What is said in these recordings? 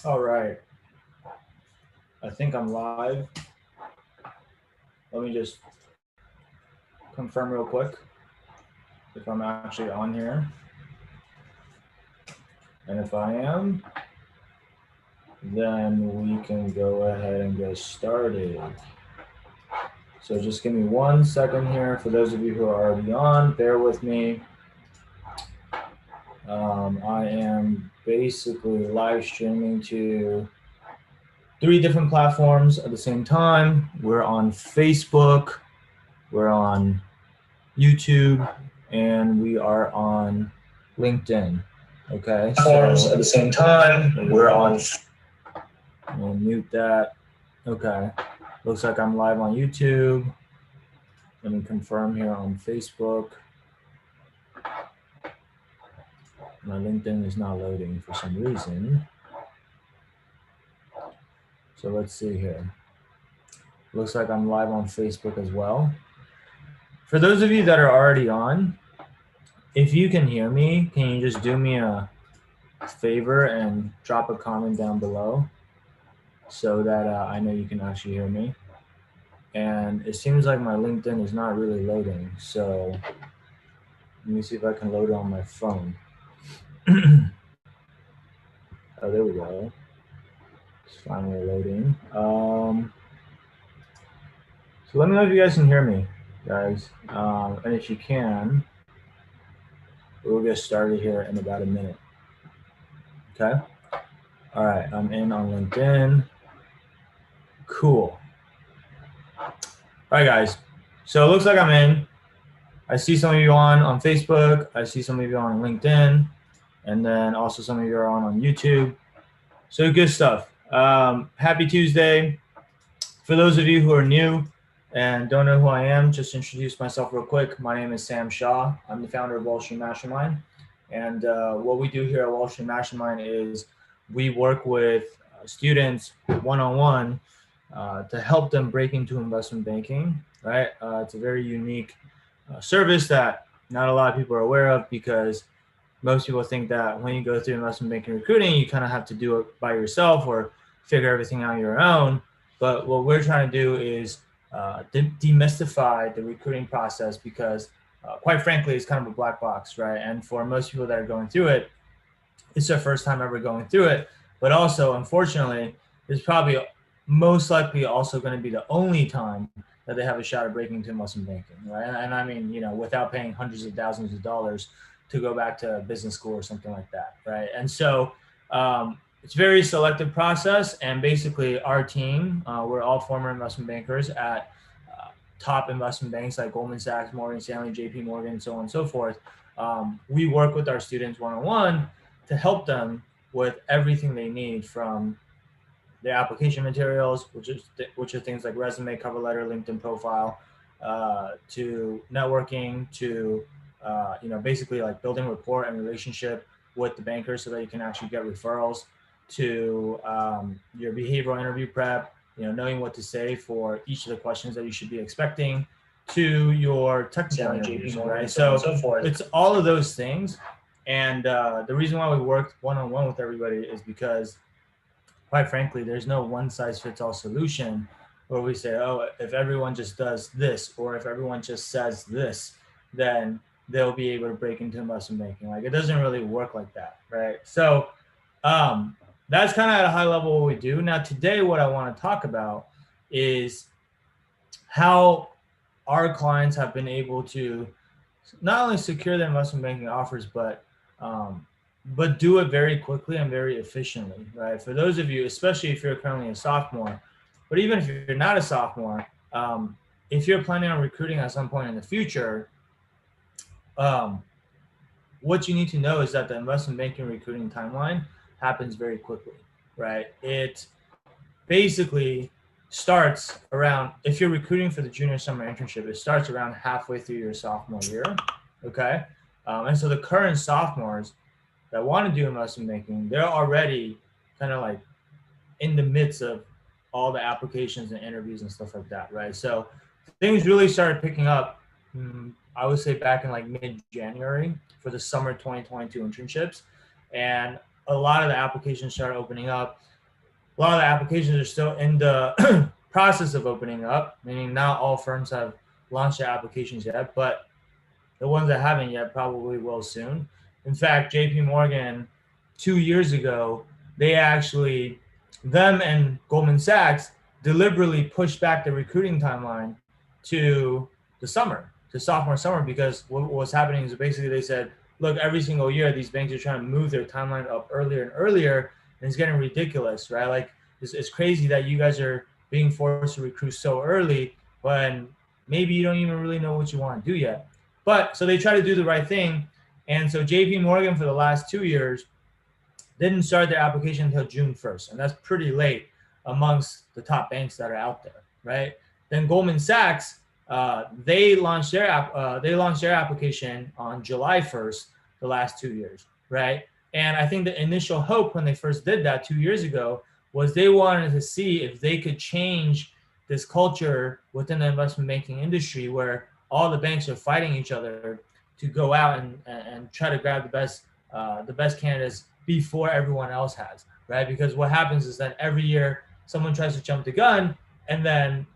All right. I think I'm live. Let me just confirm real quick if I'm actually on here. And if I am, then we can go ahead and get started. So just give me 1 second here. For those of you who are already on, bear with me. I am basically live streaming to 3 different platforms at the same time. We're on Facebook, we're on YouTube, and we are on LinkedIn. Okay, platforms at the same time. We're on. We'll mute that. Okay, looks like I'm live on YouTube. Let me confirm here on Facebook. My LinkedIn is not loading for some reason. So let's see here. Looks like I'm live on Facebook as well. For those of you that are already on, if you can hear me, can you just do me a favor and drop a comment down below so that I know you can actually hear me? And it seems like my LinkedIn is not really loading, so let me see if I can load it on my phone. Oh, there we go. It's finally loading. So let me know if you guys can hear me, guys. And if you can, we'll get started here in about a minute. Okay? All right, I'm in on LinkedIn. Cool. All right, guys. So it looks like I'm in. I see some of you on Facebook. I see some of you on LinkedIn. And then also some of you are on YouTube. So good stuff. Happy Tuesday. For those of you who are new and don't know who I am, just introduce myself real quick. My name is Sam Shaw. I'm the founder of Wall Street Mastermind. And what we do here at Wall Street Mastermind is we work with students one-on-one to help them break into investment banking, right? It's a very unique service that not a lot of people are aware of because most people think that when you go through investment banking recruiting, you kind of have to do it by yourself or figure everything out on your own. But what we're trying to do is demystify the recruiting process because, quite frankly, it's kind of a black box, right? And for most people that are going through it, it's their first time ever going through it. But also, unfortunately, it's probably most likely also going to be the only time that they have a shot at breaking into investment banking, right? And I mean, without paying hundreds of thousands of dollars to go back to business school or something like that, right? And so it's a very selective process. And basically, our team, we're all former investment bankers at top investment banks like Goldman Sachs, Morgan Stanley, JP Morgan, so on and so forth. We work with our students one-on-one to help them with everything they need from their application materials, which are things like resume, cover letter, LinkedIn profile, to networking, to basically like building rapport and relationship with the bankers so that you can actually get referrals, to your behavioral interview prep, knowing what to say for each of the questions that you should be expecting, to your technical interviews, right? So it's all of those things. And the reason why we work one-on-one with everybody is because, quite frankly, there's no one-size-fits-all solution where we say, oh, if everyone just does this or if everyone just says this, then they'll be able to break into investment banking. Like, it doesn't really work like that, right? So that's kind of at a high level what we do. Now, today, what I want to talk about is how our clients have been able to not only secure their investment banking offers, but do it very quickly and very efficiently, right? For those of you, especially if you're currently a sophomore, but even if you're not a sophomore, if you're planning on recruiting at some point in the future, what you need to know is that the investment banking recruiting timeline happens very quickly, right? It basically starts around, if you're recruiting for the junior summer internship, it starts around halfway through your sophomore year, okay? And so the current sophomores that want to do investment banking, they're already kind of like in the midst of all the applications and interviews and stuff like that, right? So things really started picking up, I would say back in like mid-January for the summer 2022 internships. And a lot of the applications started opening up. A lot of the applications are still in the process of opening up, meaning not all firms have launched their applications yet, but the ones that haven't yet probably will soon. In fact, JP Morgan 2 years ago, they actually, them and Goldman Sachs deliberately pushed back the recruiting timeline to the summer, to sophomore summer, because what was happening is basically they said, look, every single year these banks are trying to move their timeline up earlier and earlier, and it's getting ridiculous, right? Like it's crazy that you guys are being forced to recruit so early when maybe you don't even really know what you want to do yet. But so they try to do the right thing. And so JP Morgan for the last 2 years didn't start their application until June 1st. And that's pretty late amongst the top banks that are out there, right? Then Goldman Sachs, they launched their application on July 1st, the last 2 years, right? And I think the initial hope when they first did that 2 years ago was they wanted to see if they could change this culture within the investment banking industry where all the banks are fighting each other to go out and try to grab the best candidates before everyone else has, right? Because what happens is that every year someone tries to jump the gun, and then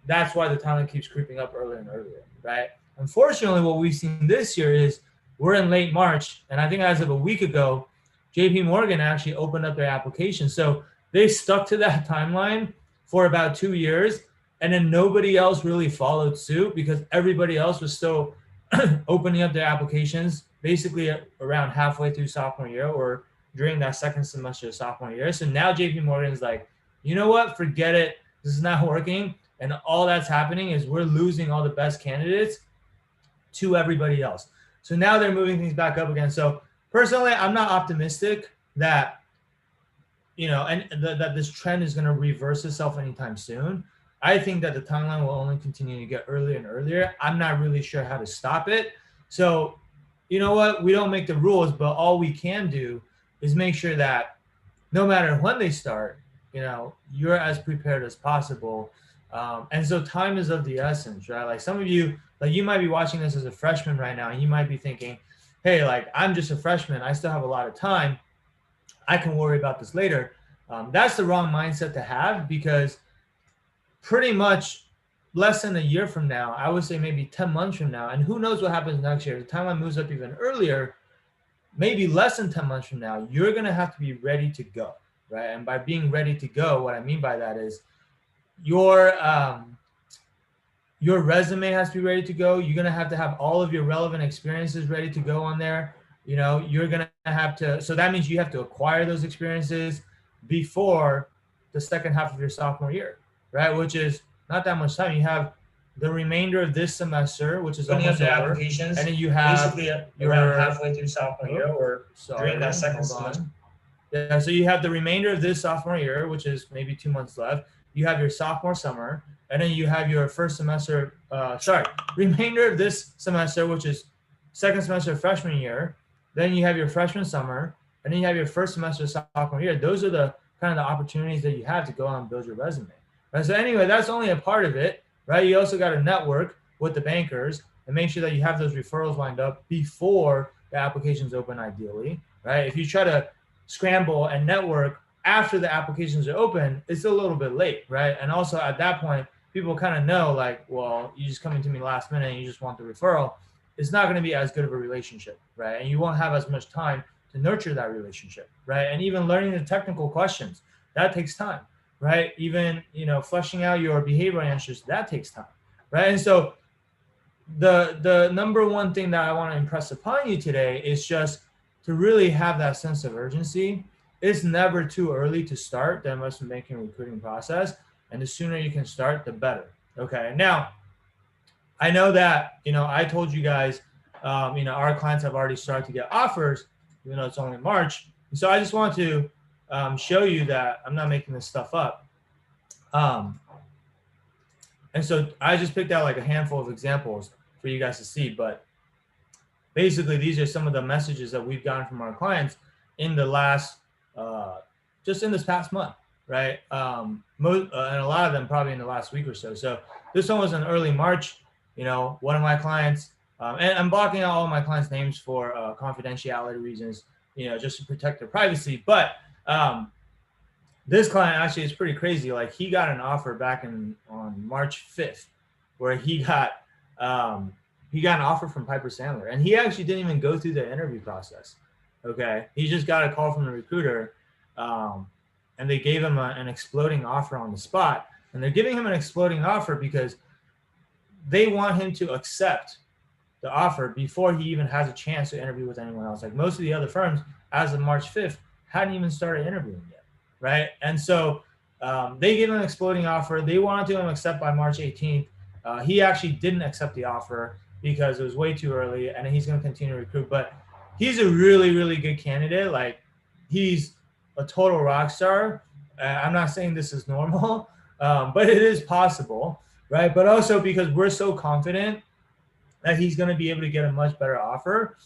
that's why the timeline keeps creeping up earlier and earlier, right? Unfortunately, what we've seen this year is we're in late March, and I think as of a week ago, JP Morgan actually opened up their application. So they stuck to that timeline for about 2 years, and then nobody else really followed suit because everybody else was still opening up their applications basically around halfway through sophomore year or during that second semester of sophomore year. So now JP Morgan's like, you know what, forget it. This is not working. And all that's happening is we're losing all the best candidates to everybody else. So now they're moving things back up again. So personally, I'm not optimistic that, that this trend is going to reverse itself anytime soon. I think that the timeline will only continue to get earlier and earlier. I'm not really sure how to stop it. So, you know what? We don't make the rules, but all we can do is make sure that no matter when they start, you're as prepared as possible. And so time is of the essence, right? Like some of you, like you might be watching this as a freshman right now, and you might be thinking, hey, like I'm just a freshman. I still have a lot of time. I can worry about this later. That's the wrong mindset to have because pretty much less than a year from now, I would say maybe 10 months from now, and who knows what happens next year. The timeline moves up even earlier, maybe less than 10 months from now, you're going to have to be ready to go, right? And by being ready to go, what I mean by that is your resume has to be ready to go. You're going to have all of your relevant experiences ready to go on there. You're going to have to, so that means you have to acquire those experiences before the second half of your sophomore year, right? Which is not that much time. You have the remainder of this semester, which is almost over, applications, and then you have basically around halfway through sophomore year or during that second semester. Yeah, so you have the remainder of this sophomore year, which is maybe 2 months left. You have your sophomore summer, and then you have your first semester, remainder of this semester, which is second semester of freshman year. Then you have your freshman summer, and then you have your first semester of sophomore year. Those are the kind of the opportunities that you have to go out and build your resume. Right? So anyway, that's only a part of it, right? You also got to network with the bankers and make sure that you have those referrals lined up before the applications open, ideally, right? If you try to scramble and network after the applications are open, it's a little bit late, right? And also at that point, people kind of know like, well, you just coming to me last minute and you just want the referral. It's not going to be as good of a relationship, right? And you won't have as much time to nurture that relationship, right? And even learning the technical questions, that takes time, right? Even, fleshing out your behavioral answers, that takes time, right? And so the number one thing that I want to impress upon you today is just to really have that sense of urgency. It's never too early to start the investment banking recruiting process. And the sooner you can start, the better. Okay. Now, I know that, I told you guys, our clients have already started to get offers, even though it's only March. And so I just want to show you that I'm not making this stuff up. And so I just picked out like a handful of examples for you guys to see. But basically, these are some of the messages that we've gotten from our clients in the last, just in this past month, right? And a lot of them probably in the last week or so. So this one was in early March. One of my clients, and I'm blocking out all my clients' names for confidentiality reasons. just to protect their privacy. But this client actually is pretty crazy. Like, he got an offer back on March 5th, where he got an offer from Piper Sandler, and he actually didn't even go through the interview process. Okay, he just got a call from the recruiter, and they gave him an exploding offer on the spot. And they're giving him an exploding offer because they want him to accept the offer before he even has a chance to interview with anyone else. Like, most of the other firms, as of March 5th, hadn't even started interviewing yet, right? And so they gave him an exploding offer. They wanted him to accept by March 18th. He actually didn't accept the offer because it was way too early, and he's going to continue to recruit. But he's a really, really good candidate. Like, he's a total rock star. I'm not saying this is normal, but it is possible, right? But also because we're so confident that he's going to be able to get a much better offer.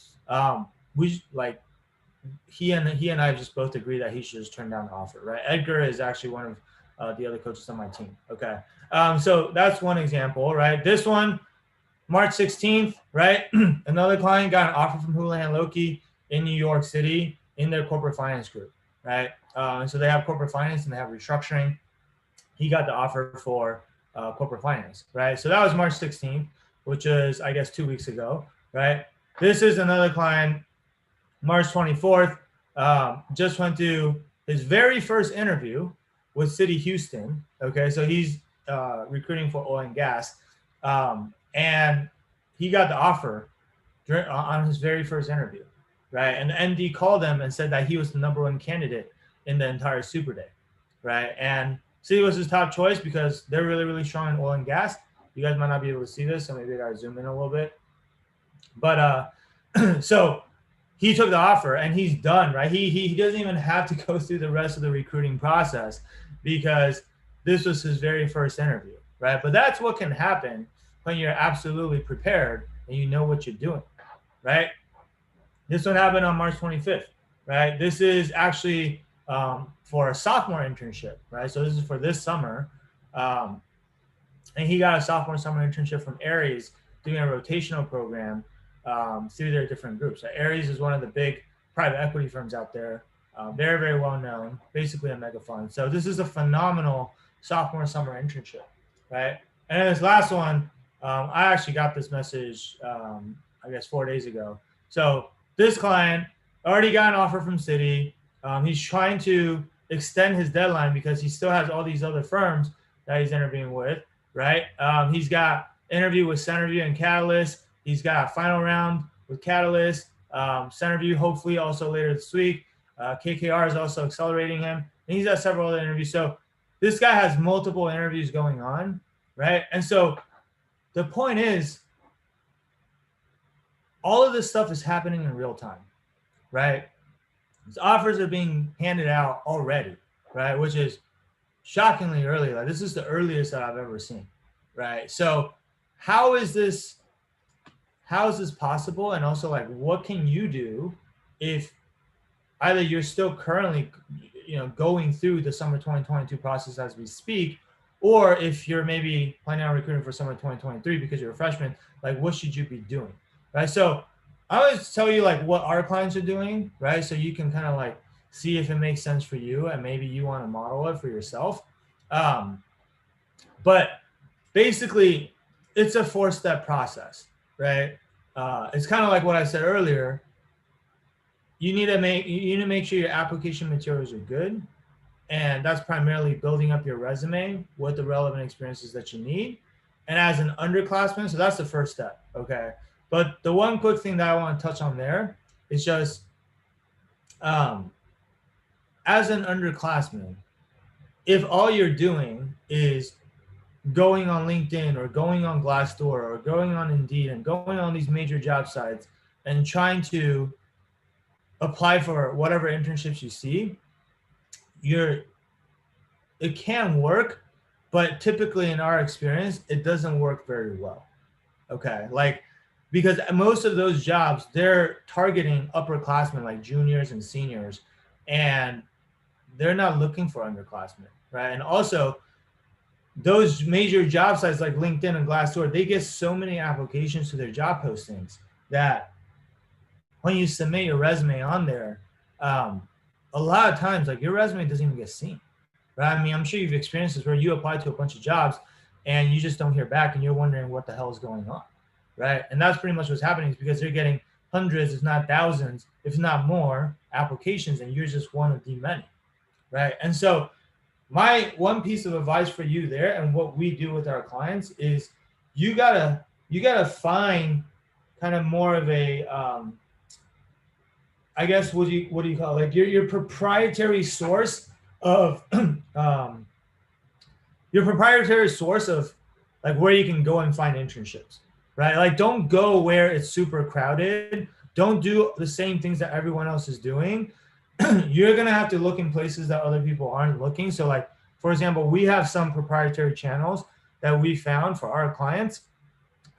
He and I just both agree that he should just turn down the offer, right? Edgar is actually one of the other coaches on my team. Okay. So that's one example, right? This one, March 16th, right? Another client got an offer from Houlihan Lokey in New York City in their corporate finance group, right? So they have corporate finance and they have restructuring. He got the offer for corporate finance, right? So that was March 16th, which is, I guess, 2 weeks ago, right? This is another client, March 24th, just went to his very first interview with Citi Houston. Okay, so he's recruiting for oil and gas, and he got the offer on his very first interview, right? And the MD called him and said that he was the #1 candidate in the entire Super Day, right? And Citi was his top choice because they're really, really strong in oil and gas. You guys might not be able to see this, so maybe I gotta zoom in a little bit. But so he took the offer and he's done, right? He doesn't even have to go through the rest of the recruiting process because this was his very first interview, right? But that's what can happen when you're absolutely prepared and you know what you're doing, right? This one happened on March 25th, right? This is actually for a sophomore internship, right? So this is for this summer. And he got a sophomore summer internship from Ares doing a rotational program through their different groups. So Ares is one of the big private equity firms out there. Very, very well known, basically a mega fund. So this is a phenomenal sophomore summer internship, right? And then this last one, I actually got this message, I guess 4 days ago. So this client already got an offer from Citi. He's trying to extend his deadline because he still has all these other firms that he's interviewing with, right? He's got interview with Centerview and Catalyst. He's got a final round with Catalyst. Centerview hopefully also later this week. KKR is also accelerating him. And he's got several other interviews. So this guy has multiple interviews going on, right? And so the point is, all of this stuff is happening in real time, right? These offers are being handed out already, right? Which is shockingly early. Like, this is the earliest that I've ever seen, right? So how is this possible? And also, like, what can you do if either you're still currently, going through the summer 2022 process as we speak, or if you're maybe planning on recruiting for summer 2023 because you're a freshman, like, what should you be doing, right? So I always tell you, like, what our clients are doing, right? So you can kind of, like, see if it makes sense for you and maybe you want to model it for yourself. But basically, it's a 4-step process, right? It's kind of like what I said earlier. You need to make sure your application materials are good, and that's primarily building up your resume with the relevant experiences that you need. And as an underclassman, so that's the first step, okay? But the one quick thing that I want to touch on there is just, as an underclassman, if all you're doing is going on LinkedIn or going on Glassdoor or going on Indeed and going on these major job sites and trying to apply for whatever internships you see, it can work, but typically in our experience, it doesn't work very well. Okay, like, because most of those jobs, they're targeting upperclassmen, like juniors and seniors, and they're not looking for underclassmen, right? And also, those major job sites like LinkedIn and Glassdoor, they get so many applications to their job postings that when you submit your resume on there, a lot of times, like, your resume doesn't even get seen, right? I mean, I'm sure you've experienced this where you apply to a bunch of jobs and you just don't hear back and you're wondering what the hell is going on, right? And that's pretty much what's happening, is because they're getting hundreds, if not thousands, if not more applications, and you're just one of the many, right? And so my one piece of advice for you there, and what we do with our clients, is you gotta find kind of more of a I guess, what do you call it? Like your proprietary source of your proprietary source of like where you can go and find internships, right? Like, don't go where it's super crowded. Don't do the same things that everyone else is doing. You're gonna have to look in places that other people aren't looking. So, like, for example, we have some proprietary channels that we found for our clients.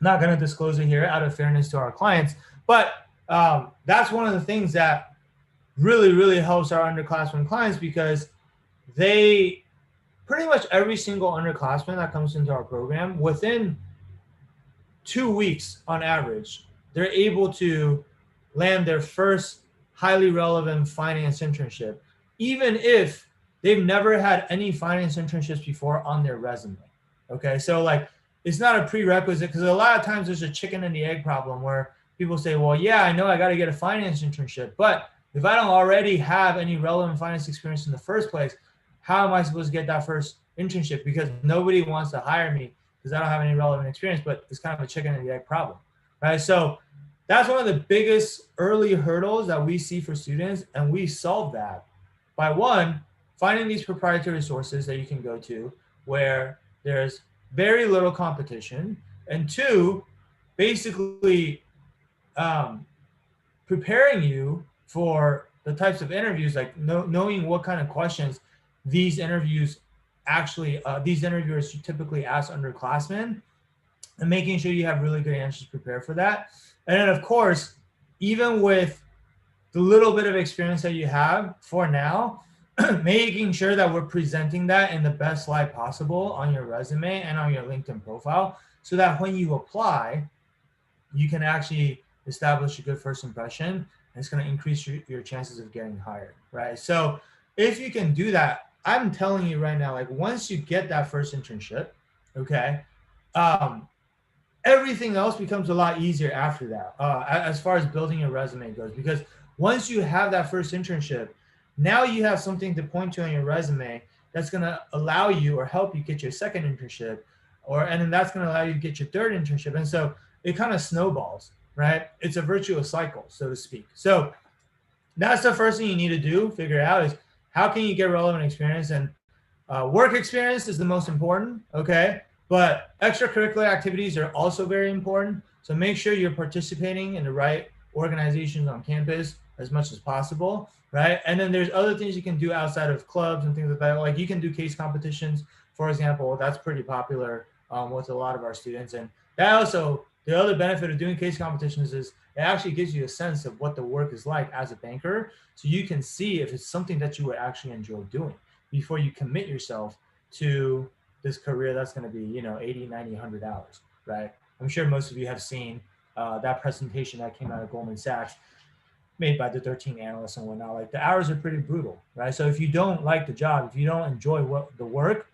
I'm not gonna disclose it here out of fairness to our clients, but that's one of the things that really, really helps our underclassmen clients, because they pretty much every single underclassman that comes into our program, within 2 weeks on average, they're able to land their first highly relevant finance internship, even if they've never had any finance internships before on their resume. Okay, so like, it's not a prerequisite, because a lot of times there's a chicken and the egg problem where people say, well, yeah, I know I got to get a finance internship, but if I don't already have any relevant finance experience in the first place, how am I supposed to get that first internship? Because nobody wants to hire me because I don't have any relevant experience. But it's kind of a chicken and the egg problem, right? So that's one of the biggest early hurdles that we see for students, and we solve that by, one, finding these proprietary sources that you can go to where there's very little competition, and two, basically preparing you for the types of interviews, like knowing what kind of questions these interviewers typically ask underclassmen, and making sure you have really good answers prepared for that. And then, of course, even with the little bit of experience that you have for now, making sure that we're presenting that in the best light possible on your resume and on your LinkedIn profile, so that when you apply, you can actually establish a good first impression, and it's going to increase your chances of getting hired, right? So if you can do that, I'm telling you right now, like, once you get that first internship, okay, everything else becomes a lot easier after that, as far as building your resume goes, because once you have that first internship, now you have something to point to on your resume that's going to allow you or help you get your second internship, and then that's going to allow you to get your third internship. And so it kind of snowballs, right? It's a virtuous cycle, so to speak. So that's the first thing you need to do, figure out, is how can you get relevant experience? And work experience is the most important, okay? But extracurricular activities are also very important. So make sure you're participating in the right organizations on campus as much as possible, right? And then there's other things you can do outside of clubs and things like that. Like, you can do case competitions, for example. That's pretty popular with a lot of our students. And that also, the other benefit of doing case competitions is it actually gives you a sense of what the work is like as a banker. So you can see if it's something that you would actually enjoy doing before you commit yourself to this career that's going to be, 80, 90, 100 hours, right? I'm sure most of you have seen that presentation that came out of Goldman Sachs, made by the 13 analysts and whatnot. Like, the hours are pretty brutal, right? So if you don't like the job, if you don't enjoy the work,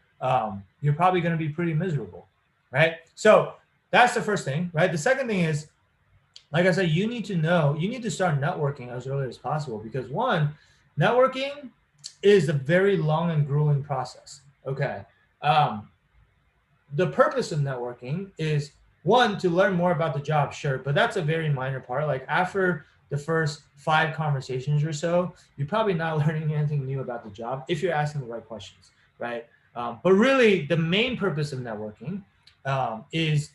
you're probably going to be pretty miserable, right? So that's the first thing, right? The second thing is, like I said, you need to start networking as early as possible, because, one, networking is a very long and grueling process, okay? The purpose of networking is, one, to learn more about the job, sure, but that's a very minor part. Like, after the first 5 conversations or so, you're probably not learning anything new about the job if you're asking the right questions, right? But really, the main purpose of networking is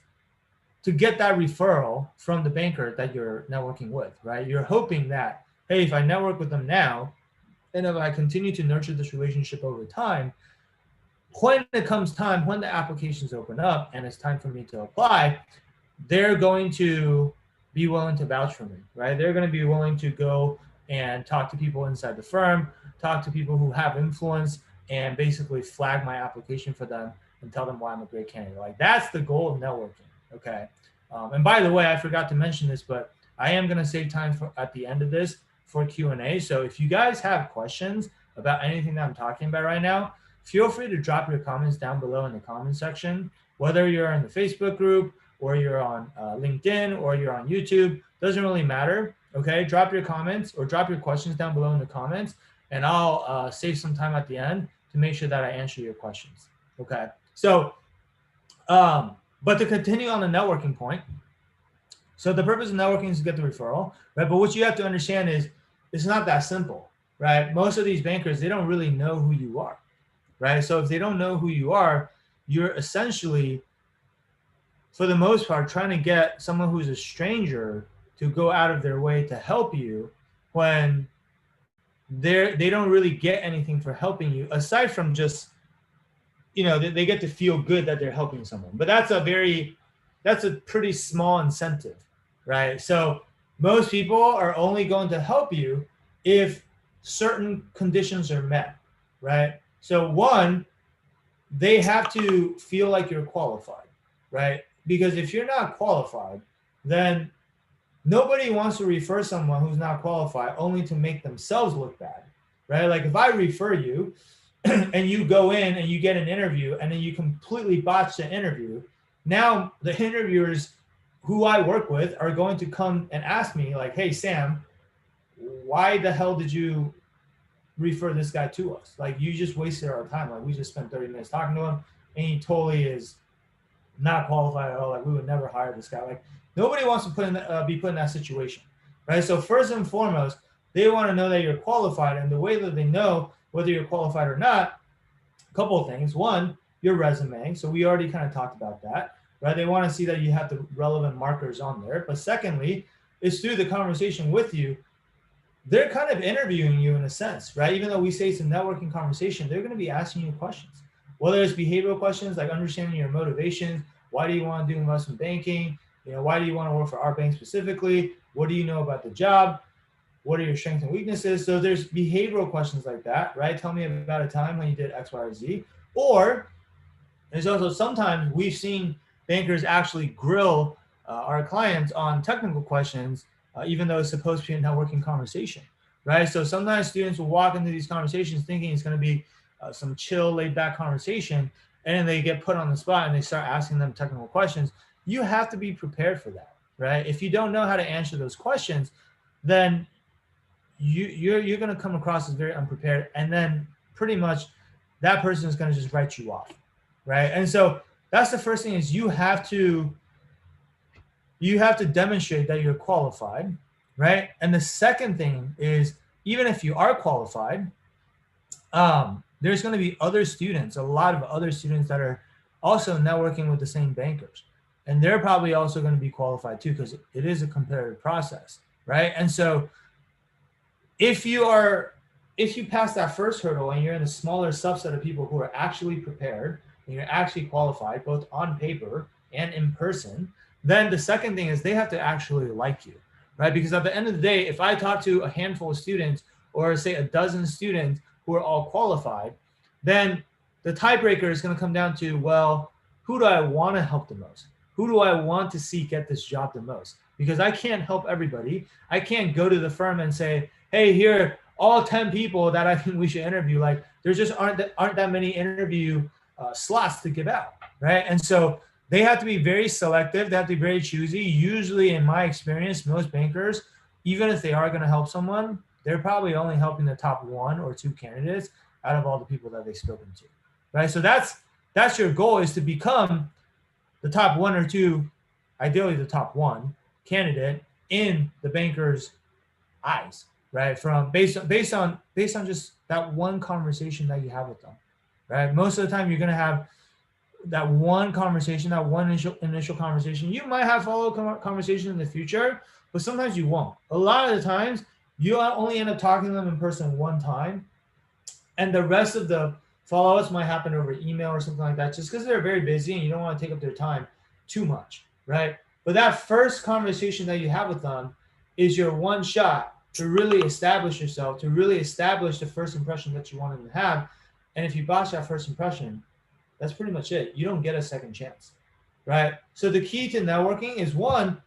to get that referral from the banker that you're networking with, right? You're hoping that, hey, if I network with them now, and if I continue to nurture this relationship over time, when it comes time, when the applications open up and it's time for me to apply, they're going to be willing to vouch for me, right? They're going to be willing to go and talk to people inside the firm, talk to people who have influence, and basically flag my application for them and tell them why I'm a great candidate. Like, that's the goal of networking, okay? And by the way, I forgot to mention this, but I am going to save time at the end of this for Q&A. So if you guys have questions about anything that I'm talking about right now, feel free to drop your comments down below in the comment section, whether you're in the Facebook group or you're on LinkedIn or you're on YouTube, doesn't really matter. Okay, drop your comments or drop your questions down below in the comments, and I'll save some time at the end to make sure that I answer your questions. Okay, so but to continue on the networking point, so the purpose of networking is to get the referral, right? But what you have to understand is it's not that simple, right? Most of these bankers, they don't really know who you are, right? So if they don't know who you are, you're essentially, for the most part, trying to get someone who's a stranger to go out of their way to help you when they don't really get anything for helping you, aside from just, you know, they get to feel good that they're helping someone. But that's a pretty small incentive, right? So most people are only going to help you if certain conditions are met, right? So one, they have to feel like you're qualified, right? Because if you're not qualified, then nobody wants to refer someone who's not qualified only to make themselves look bad, right? Like if I refer you and you go in and you get an interview and then you completely botch the interview, now the interviewers who I work with are going to come and ask me like, hey, Sam, why the hell did you refer this guy to us? Like, you just wasted our time. Like, we just spent 30 minutes talking to him and he totally is not qualified at all. Like, we would never hire this guy. Like, nobody wants to be put in that situation, right? So first and foremost, they want to know that you're qualified, and the way that they know whether you're qualified or not, a couple of things. One, your resume. So we already kind of talked about that, right? They want to see that you have the relevant markers on there. But secondly, is through the conversation with you, they're kind of interviewing you in a sense, right? Even though we say it's a networking conversation, they're going to be asking you questions, whether it's behavioral questions like understanding your motivations. Why do you want to do investment banking? You know, why do you want to work for our bank specifically? What do you know about the job? What are your strengths and weaknesses? So there's behavioral questions like that, right? Tell me about a time when you did X, Y, or Z. Or there's also sometimes we've seen bankers actually grill our clients on technical questions, even though it's supposed to be a networking conversation, right? So sometimes students will walk into these conversations thinking it's going to be some chill, laid-back conversation, and then they get put on the spot and they start asking them technical questions. You have to be prepared for that, right? If you don't know how to answer those questions, then you're going to come across as very unprepared, and then pretty much that person is going to just write you off, right? And so that's the first thing, is you have to demonstrate that you're qualified, right? And the second thing is, even if you are qualified, there's going to be other students, a lot of other students that are also networking with the same bankers, and they're probably also going to be qualified too, because it is a competitive process, right? And so if you pass that first hurdle and you're in a smaller subset of people who are actually prepared and you're actually qualified, both on paper and in person, then the second thing is they have to actually like you, right? Because at the end of the day, if I talk to a handful of students, or say a dozen students who are all qualified, then the tiebreaker is going to come down to, well, who do I want to help the most? Who do I want to see get this job the most? Because I can't help everybody. I can't go to the firm and say, hey, here, all 10 people that I think we should interview. Like, there just aren't that many interview slots to give out, right? And so they have to be very selective. They have to be very choosy. Usually, in my experience, most bankers, even if they are going to help someone, they're probably only helping the top 1 or 2 candidates out of all the people that they've spoken to, right? So that's your goal, is to become the top 1 or 2, ideally the top 1 candidate in the banker's eyes, right? From based on just that one conversation that you have with them, right? Most of the time, you're going to have that one conversation, that one initial conversation. You might have follow-up conversation in the future, but sometimes you won't. A lot of the times, you only end up talking to them in person one time, and the rest of the follow-ups might happen over email or something like that, just because they're very busy and you don't want to take up their time too much, right? But that first conversation that you have with them is your one shot to really establish yourself, to really establish the first impression that you want them to have. And if you botch that first impression, that's pretty much it. You don't get a second chance, right? So the key to networking is, one,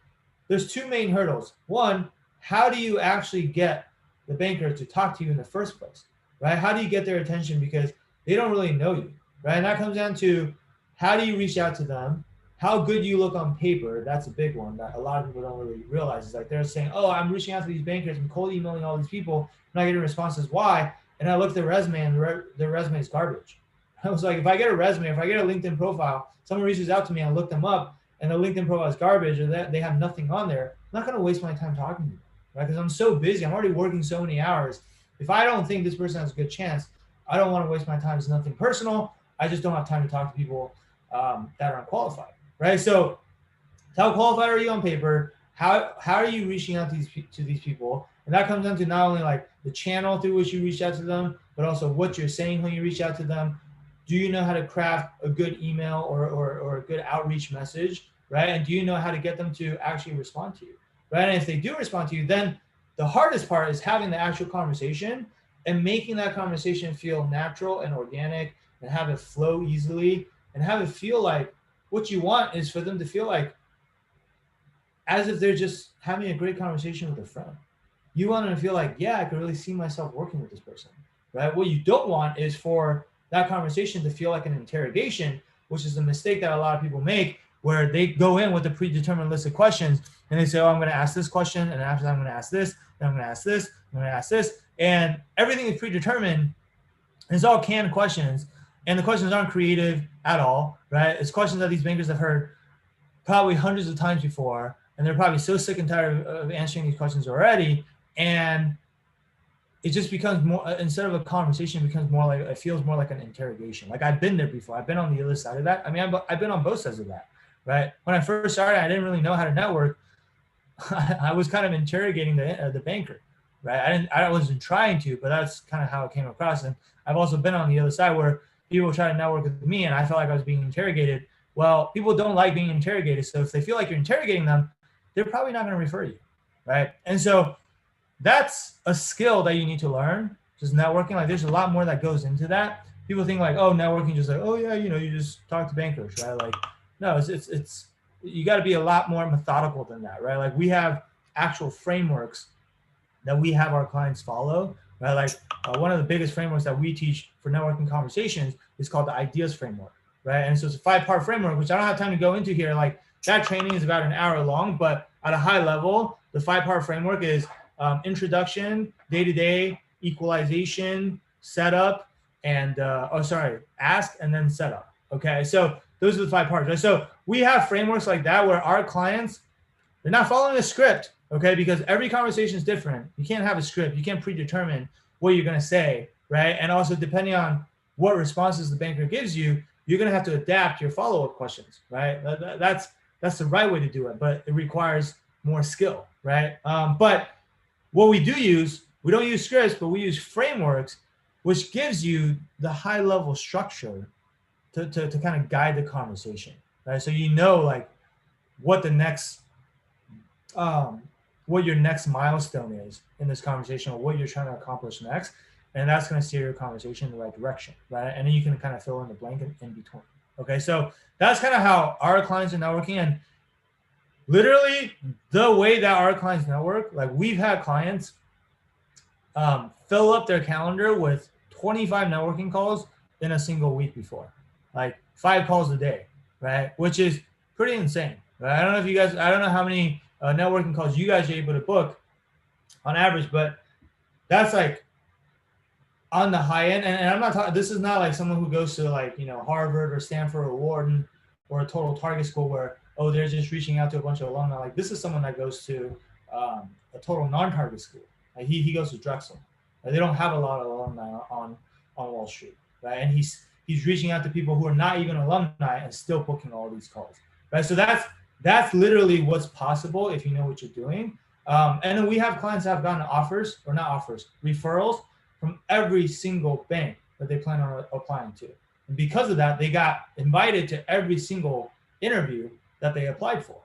there's 2 main hurdles. One, how do you actually get the banker to talk to you in the first place, right? How do you get their attention? Because they don't really know you, right? And that comes down to how do you reach out to them? How good you look on paper. That's a big one that a lot of people don't really realize. It's like they're saying, oh, I'm reaching out to these bankers, I'm cold emailing all these people, I'm not getting responses. Why? And I look at their resume and their resume is garbage. I was like, if I get a resume, if I get a LinkedIn profile, someone reaches out to me and I look them up and the LinkedIn profile is garbage or that they have nothing on there, I'm not going to waste my time talking to them, right? Because I'm so busy. I'm already working so many hours. If I don't think this person has a good chance, I don't want to waste my time. It's nothing personal. I just don't have time to talk to people that aren't qualified, right? So how qualified are you on paper? How are you reaching out to these people? And that comes down to not only like the channel through which you reach out to them, but also what you're saying when you reach out to them. Do you know how to craft a good email or a good outreach message, right? And do you know how to get them to actually respond to you, right? And if they do respond to you, then the hardest part is having the actual conversation and making that conversation feel natural and organic and have it flow easily and have it feel like what you want is for them to feel like as if they're just having a great conversation with a friend. You want them to feel like, yeah, I could really see myself working with this person, right? What you don't want is for that conversation to feel like an interrogation, which is a mistake that a lot of people make, where they go in with a predetermined list of questions and they say, oh, I'm going to ask this question, and after that, I'm going to ask this, then I'm going to ask this, I'm going to ask this, and everything is predetermined. It's all canned questions, and the questions aren't creative at all, right? It's questions that these bankers have heard probably hundreds of times before, and they're probably so sick and tired of answering these questions already, and it just becomes more, instead of a conversation, it becomes more like, it feels more like an interrogation. Like I've been there before. I've been on the other side of that. I mean, I've been on both sides of that, right? When I first started, I didn't really know how to network. I was kind of interrogating the banker, right? I wasn't trying to, but that's kind of how it came across. And I've also been on the other side where people try to network with me and I felt like I was being interrogated. Well, people don't like being interrogated. So if they feel like you're interrogating them, they're probably not going to refer you, right? And so that's a skill that you need to learn, just networking. Like there's a lot more that goes into that. People think like, oh, networking just like, oh yeah, you know, you just talk to bankers, right? Like, no, it's you got to be a lot more methodical than that, right? Like we have actual frameworks that we have our clients follow, right? Like one of the biggest frameworks that we teach for networking conversations is called the ideas framework, right? And so it's a 5-part framework, which I don't have time to go into here. Like that training is about an hour long, but at a high level, the 5-part framework is introduction, day-to-day, equalization, setup, and ask and then setup. Okay, so those are the 5 parts. Right? So we have frameworks like that where our clients, they're not following a script, okay, because every conversation is different. You can't have a script. You can't predetermine what you're going to say, right? And also depending on what responses the banker gives you, you're going to have to adapt your follow-up questions, right? That's the right way to do it, but it requires more skill, right? But what we do use, we don't use scripts, but we use frameworks, which gives you the high level structure to kind of guide the conversation, right? So you know like what the next, what your next milestone is in this conversation or what you're trying to accomplish next. And that's going to steer your conversation in the right direction, right? And then you can kind of fill in the blank in between. Okay, so that's kind of how our clients are networking. And literally the way that our clients network, like we've had clients fill up their calendar with 25 networking calls in a single week before, like 5 calls a day, right? Which is pretty insane, right? I don't know how many networking calls you guys are able to book on average, but that's like on the high end. And I'm not talking, this is not like someone who goes to like, you know, Harvard or Stanford or Wharton or a total target school where, oh, they're just reaching out to a bunch of alumni. Like this is someone that goes to a total non-target school. Like he goes to Drexel. Like, they don't have a lot of alumni on Wall Street, right? And he's reaching out to people who are not even alumni and still booking all these calls, right? So that's literally what's possible if you know what you're doing. And then we have clients that have gotten referrals from every single bank that they plan on applying to. And because of that, they got invited to every single interview that they applied for,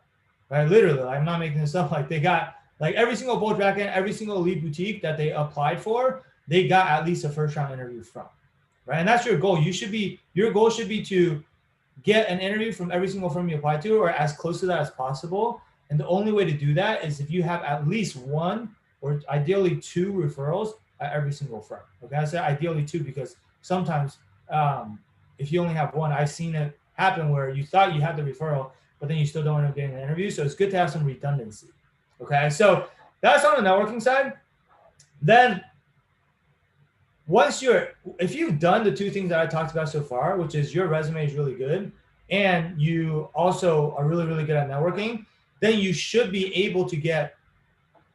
right? Literally, I'm not making this up. Like they got like every single bulge bracket, every single lead boutique that they applied for, they got at least a first round interview from, right? And that's your goal. Your goal should be to get an interview from every single firm you apply to or as close to that as possible. And the only way to do that is if you have at least one or ideally 2 referrals at every single firm. Okay, I say ideally 2 because sometimes if you only have 1, I've seen it happen where you thought you had the referral, but then you still don't end up getting the interview. So it's good to have some redundancy. Okay, so that's on the networking side. Then if you've done the 2 things that I talked about so far, which is your resume is really good and you also are really, really good at networking, then you should be able to get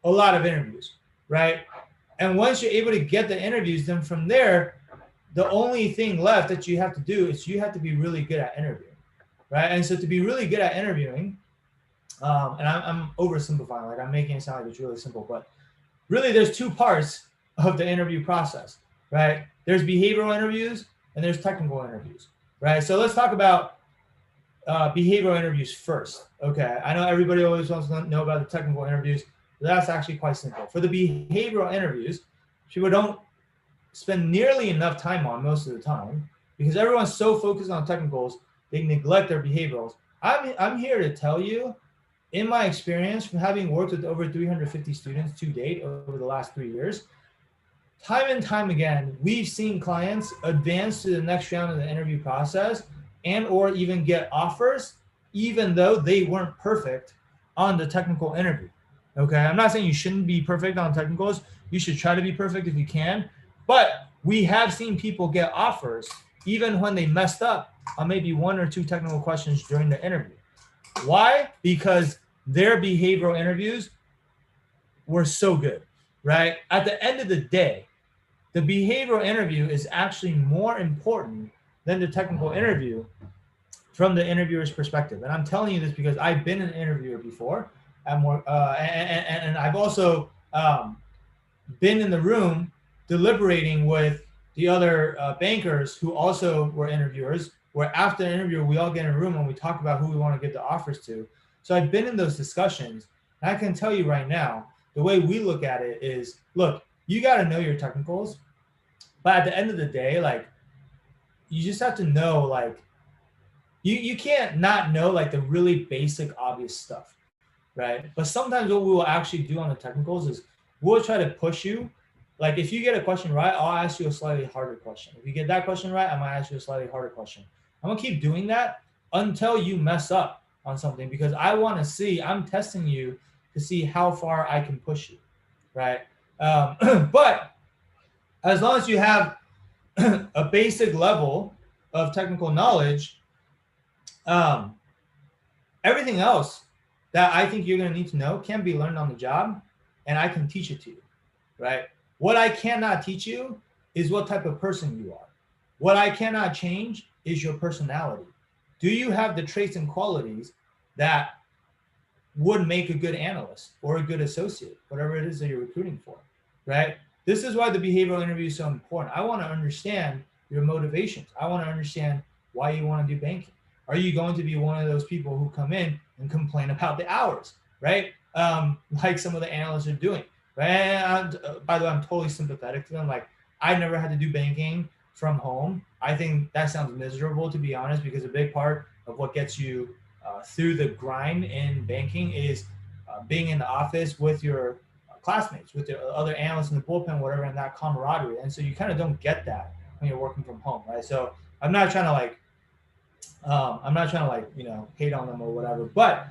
a lot of interviews, right? And once you're able to get the interviews, then from there, the only thing left that you have to do is you have to be really good at interviewing, right? And so to be really good at interviewing, and I'm oversimplifying, like I'm making it sound like it's really simple, but really there's 2 parts of the interview process, right? There's behavioral interviews and there's technical interviews, right? So let's talk about behavioral interviews first. Okay, I know everybody always wants to know about the technical interviews, but that's actually quite simple. For the behavioral interviews, people don't spend nearly enough time on most of the time because everyone's so focused on technicals, they neglect their behaviorals. I'm here to tell you, in my experience from having worked with over 350 students to date over the last 3 years, time and time again, we've seen clients advance to the next round of the interview process and or even get offers, even though they weren't perfect on the technical interview. Okay, I'm not saying you shouldn't be perfect on technicals. You should try to be perfect if you can. But we have seen people get offers even when they messed up on maybe 1 or 2 technical questions during the interview. Why? Because their behavioral interviews were so good, right? At the end of the day, the behavioral interview is actually more important than the technical interview from the interviewer's perspective. And I'm telling you this because I've been an interviewer before, and I've also been in the room deliberating with the other bankers who also were interviewers, where after the interview, we all get in a room and we talk about who we want to give the offers to. So I've been in those discussions. And I can tell you right now, the way we look at it is, look, you got to know your technicals, but at the end of the day, like, you just have to know, like, you can't not know like the really basic, obvious stuff, right? But sometimes what we will actually do on the technicals is we'll try to push you. Like if you get a question right, I'll ask you a slightly harder question. If you get that question right, I might ask you a slightly harder question. I'm gonna keep doing that until you mess up on something because I want to see, I'm testing you to see how far I can push you, right? But as long as you have a basic level of technical knowledge, everything else that I think you're going to need to know can be learned on the job, and I can teach it to you, right? What I cannot teach you is what type of person you are. What I cannot change is your personality. Do you have the traits and qualities that would make a good analyst or a good associate, whatever it is that you're recruiting for, right? This is why the behavioral interview is so important. I want to understand your motivations. I want to understand why you want to do banking. Are you going to be one of those people who come in and complain about the hours, right? Like some of the analysts are doing, right? And by the way, I'm totally sympathetic to them. Like, I never had to do banking from home. I think that sounds miserable, to be honest, because a big part of what gets you through the grind in banking is being in the office with your classmates, with the other analysts in the bullpen, whatever, and that camaraderie. And so you kind of don't get that when you're working from home, right? So I'm not trying to hate on them or whatever. But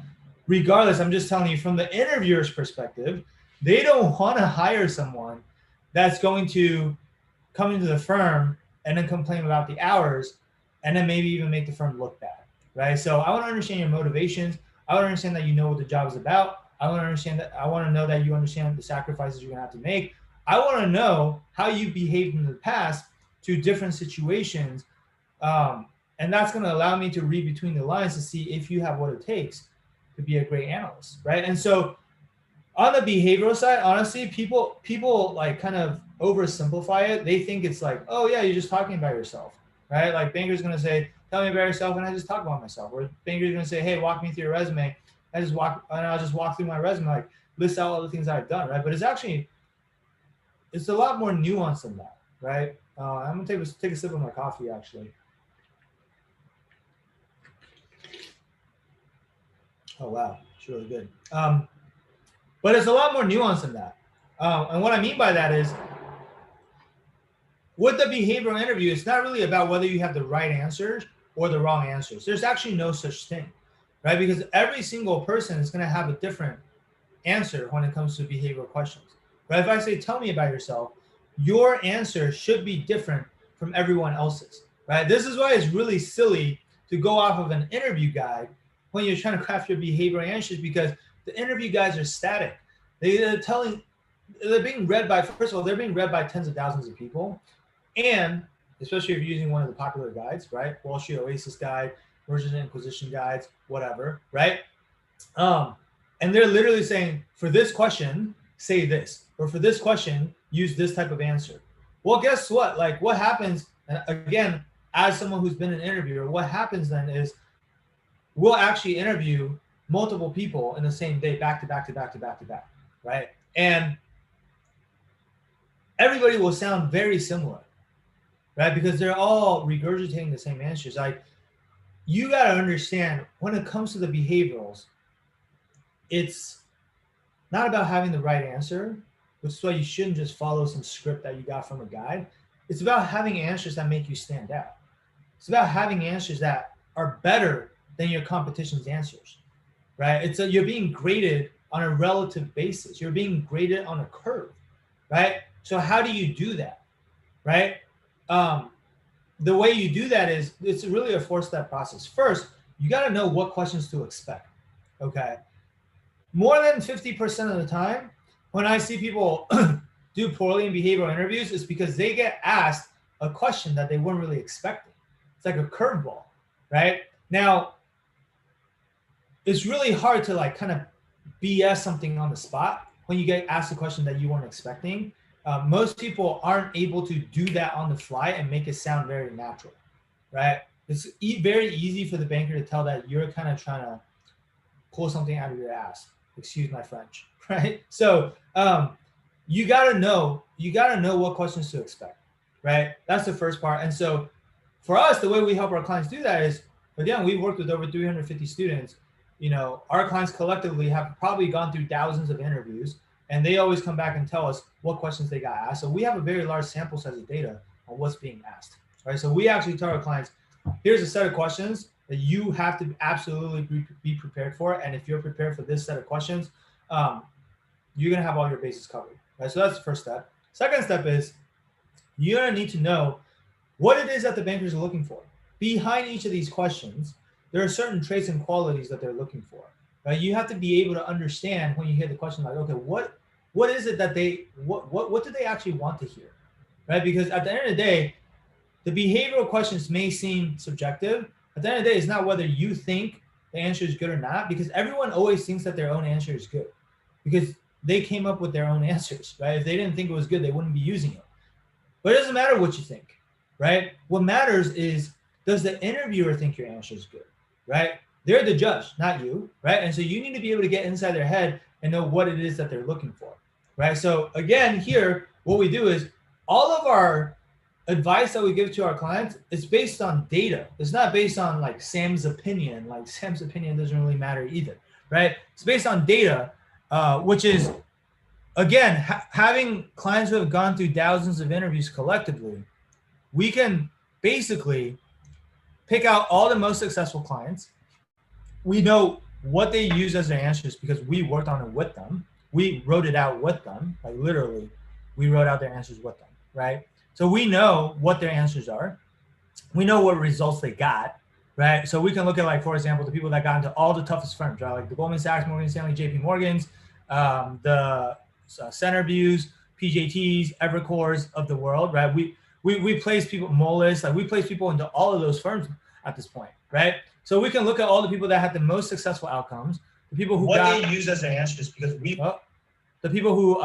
regardless, I'm just telling you from the interviewer's perspective, they don't want to hire someone that's going to come into the firm and then complain about the hours and then maybe even make the firm look bad, right? So I want to understand your motivations. I want to understand that you know what the job is about. I want to know that you understand the sacrifices you're going to have to make. I want to know how you behaved in the past to different situations. And that's going to allow me to read between the lines to see if you have what it takes to be a great analyst, right? And so on the behavioral side, honestly, people like kind of oversimplify it. They think it's like, oh yeah, you're just talking about yourself, right? Like banker's going to say, tell me about yourself, and I just talk about myself. Or banker's going to say, hey, walk me through your resume. I'll just walk through my resume, like list out all the things I've done, right? But it's a lot more nuanced than that, right? I'm gonna take a sip of my coffee actually. Oh wow, it's really good. But it's a lot more nuanced than that. And what I mean by that is, with the behavioral interview, it's not really about whether you have the right answers or the wrong answers. There's actually no such thing, right? Because every single person is going to have a different answer when it comes to behavioral questions, right? If I say, tell me about yourself, your answer should be different from everyone else's, right? This is why it's really silly to go off of an interview guide when you're trying to craft your behavioral answers, because the interview guides are static. They're being read by, first of all, they're being read by tens of thousands of people. And especially if you're using one of the popular guides, right? Wall Street Oasis guide, Mergers and Acquisition guides, whatever, right? And they're literally saying, for this question, say this, or for this question, use this type of answer. Well, guess what? Like, what happens, and again, as someone who's been an interviewer, what happens then is we'll actually interview multiple people in the same day, back to back to back to back to back, right? And everybody will sound very similar, right? Because they're all regurgitating the same answers. Like, you got to understand, when it comes to the behaviorals, it's not about having the right answer, which is why you shouldn't just follow some script that you got from a guide. It's about having answers that make you stand out. It's about having answers that are better than your competition's answers, right? You're being graded on a relative basis. You're being graded on a curve, right? So how do you do that, right? The way you do that is, it's really a 4-step process. First, you got to know what questions to expect, okay? More than 50% of the time, when I see people do poorly in behavioral interviews, it's because they get asked a question that they weren't really expecting. It's like a curveball, right? Now, it's really hard to like kind of BS something on the spot when you get asked a question that you weren't expecting. Most people aren't able to do that on the fly and make it sound very natural, right? It's very easy for the banker to tell that you're kind of trying to pull something out of your ass. Excuse my French, right? So you gotta know what questions to expect, right? That's the first part. And so for us, the way we help our clients do that is, again, we've worked with over 350 students. You know, our clients collectively have probably gone through thousands of interviews, and they always come back and tell us what questions they got asked. So we have a very large sample size of data on what's being asked, right? So we actually tell our clients, here's a set of questions that you have to absolutely be prepared for. And if you're prepared for this set of questions, you're gonna have all your bases covered, right? So that's the first step. Second step is, you're gonna need to know what it is that the bankers are looking for. Behind each of these questions, there are certain traits and qualities that they're looking for, right? You have to be able to understand when you hear the question, like, okay, what is it that what do they actually want to hear, right? Because at the end of the day, the behavioral questions may seem subjective. At the end of the day, it's not whether you think the answer is good or not, because everyone always thinks that their own answer is good because they came up with their own answers, right? If they didn't think it was good, they wouldn't be using it. But it doesn't matter what you think, right? What matters is, does the interviewer think your answer is good, right? They're the judge, not you, right? And so you need to be able to get inside their head and know what it is that they're looking for, right? So again, here, what we do is, all of our advice that we give to our clients is based on data. It's not based on like Sam's opinion. Like, Sam's opinion doesn't really matter either, right? It's based on data, which is, again, having clients who have gone through thousands of interviews collectively, we can basically pick out all the most successful clients. We know what they use as their answers because we worked on it with them. We wrote it out with them, like literally, we wrote out their answers with them, right? So we know what their answers are. We know what results they got, right? So we can look at, like, for example, the people that got into all the toughest firms, right? Like the Goldman Sachs, Morgan Stanley, JP Morgans, the Centerviews, PJTs, Evercores of the world, right? We place people, Moelis, like we place people into all of those firms at this point, right? So we can look at all the people that had the most successful outcomes, the people who they use as their answers, because the people who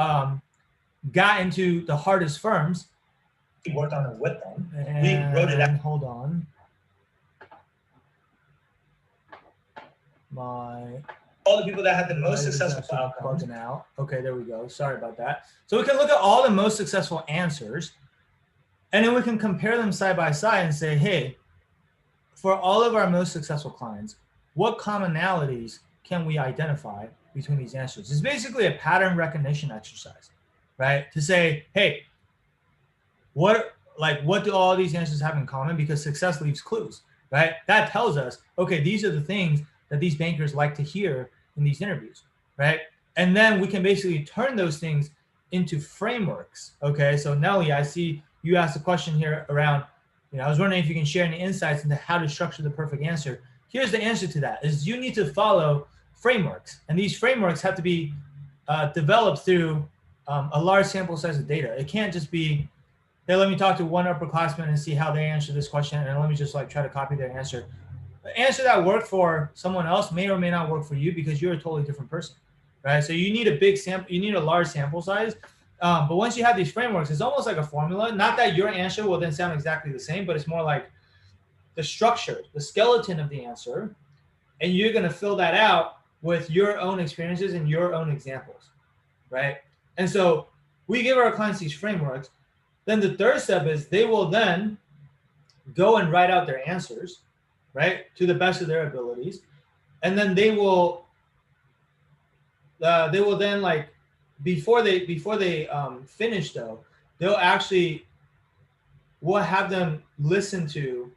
got into the hardest firms. We worked on it with them. And we wrote it out. Hold on. All the people that had the most successful outcomes. Bugging out. Okay, there we go. Sorry about that. So we can look at all the most successful answers, and then we can compare them side by side and say, hey, for all of our most successful clients, what commonalities can we identify between these answers? It's basically a pattern recognition exercise, right? To say, hey, what do all these answers have in common? Because success leaves clues, right? That tells us, okay, these are the things that these bankers like to hear in these interviews, right? And then we can basically turn those things into frameworks. Okay, so Nelly, I see you asked a question here around, I was wondering if you can share any insights into how to structure the perfect answer. Here's the answer to that: is you need to follow frameworks, and these frameworks have to be developed through a large sample size of data. It can't just be, hey, let me talk to one upperclassman and see how they answer this question, and let me just try to copy their answer. The answer that worked for someone else may or may not work for you because you're a totally different person, right? So you need a big sample, you need a large sample size. But once you have these frameworks, it's almost like a formula. Not that your answer will then sound exactly the same, but it's more like the structure, the skeleton of the answer, and you're going to fill that out with your own experiences and your own examples, right? And so we give our clients these frameworks. Then the third step is they will then go and write out their answers, right, to the best of their abilities, and then they will then, like, before they finish though, we'll have them listen to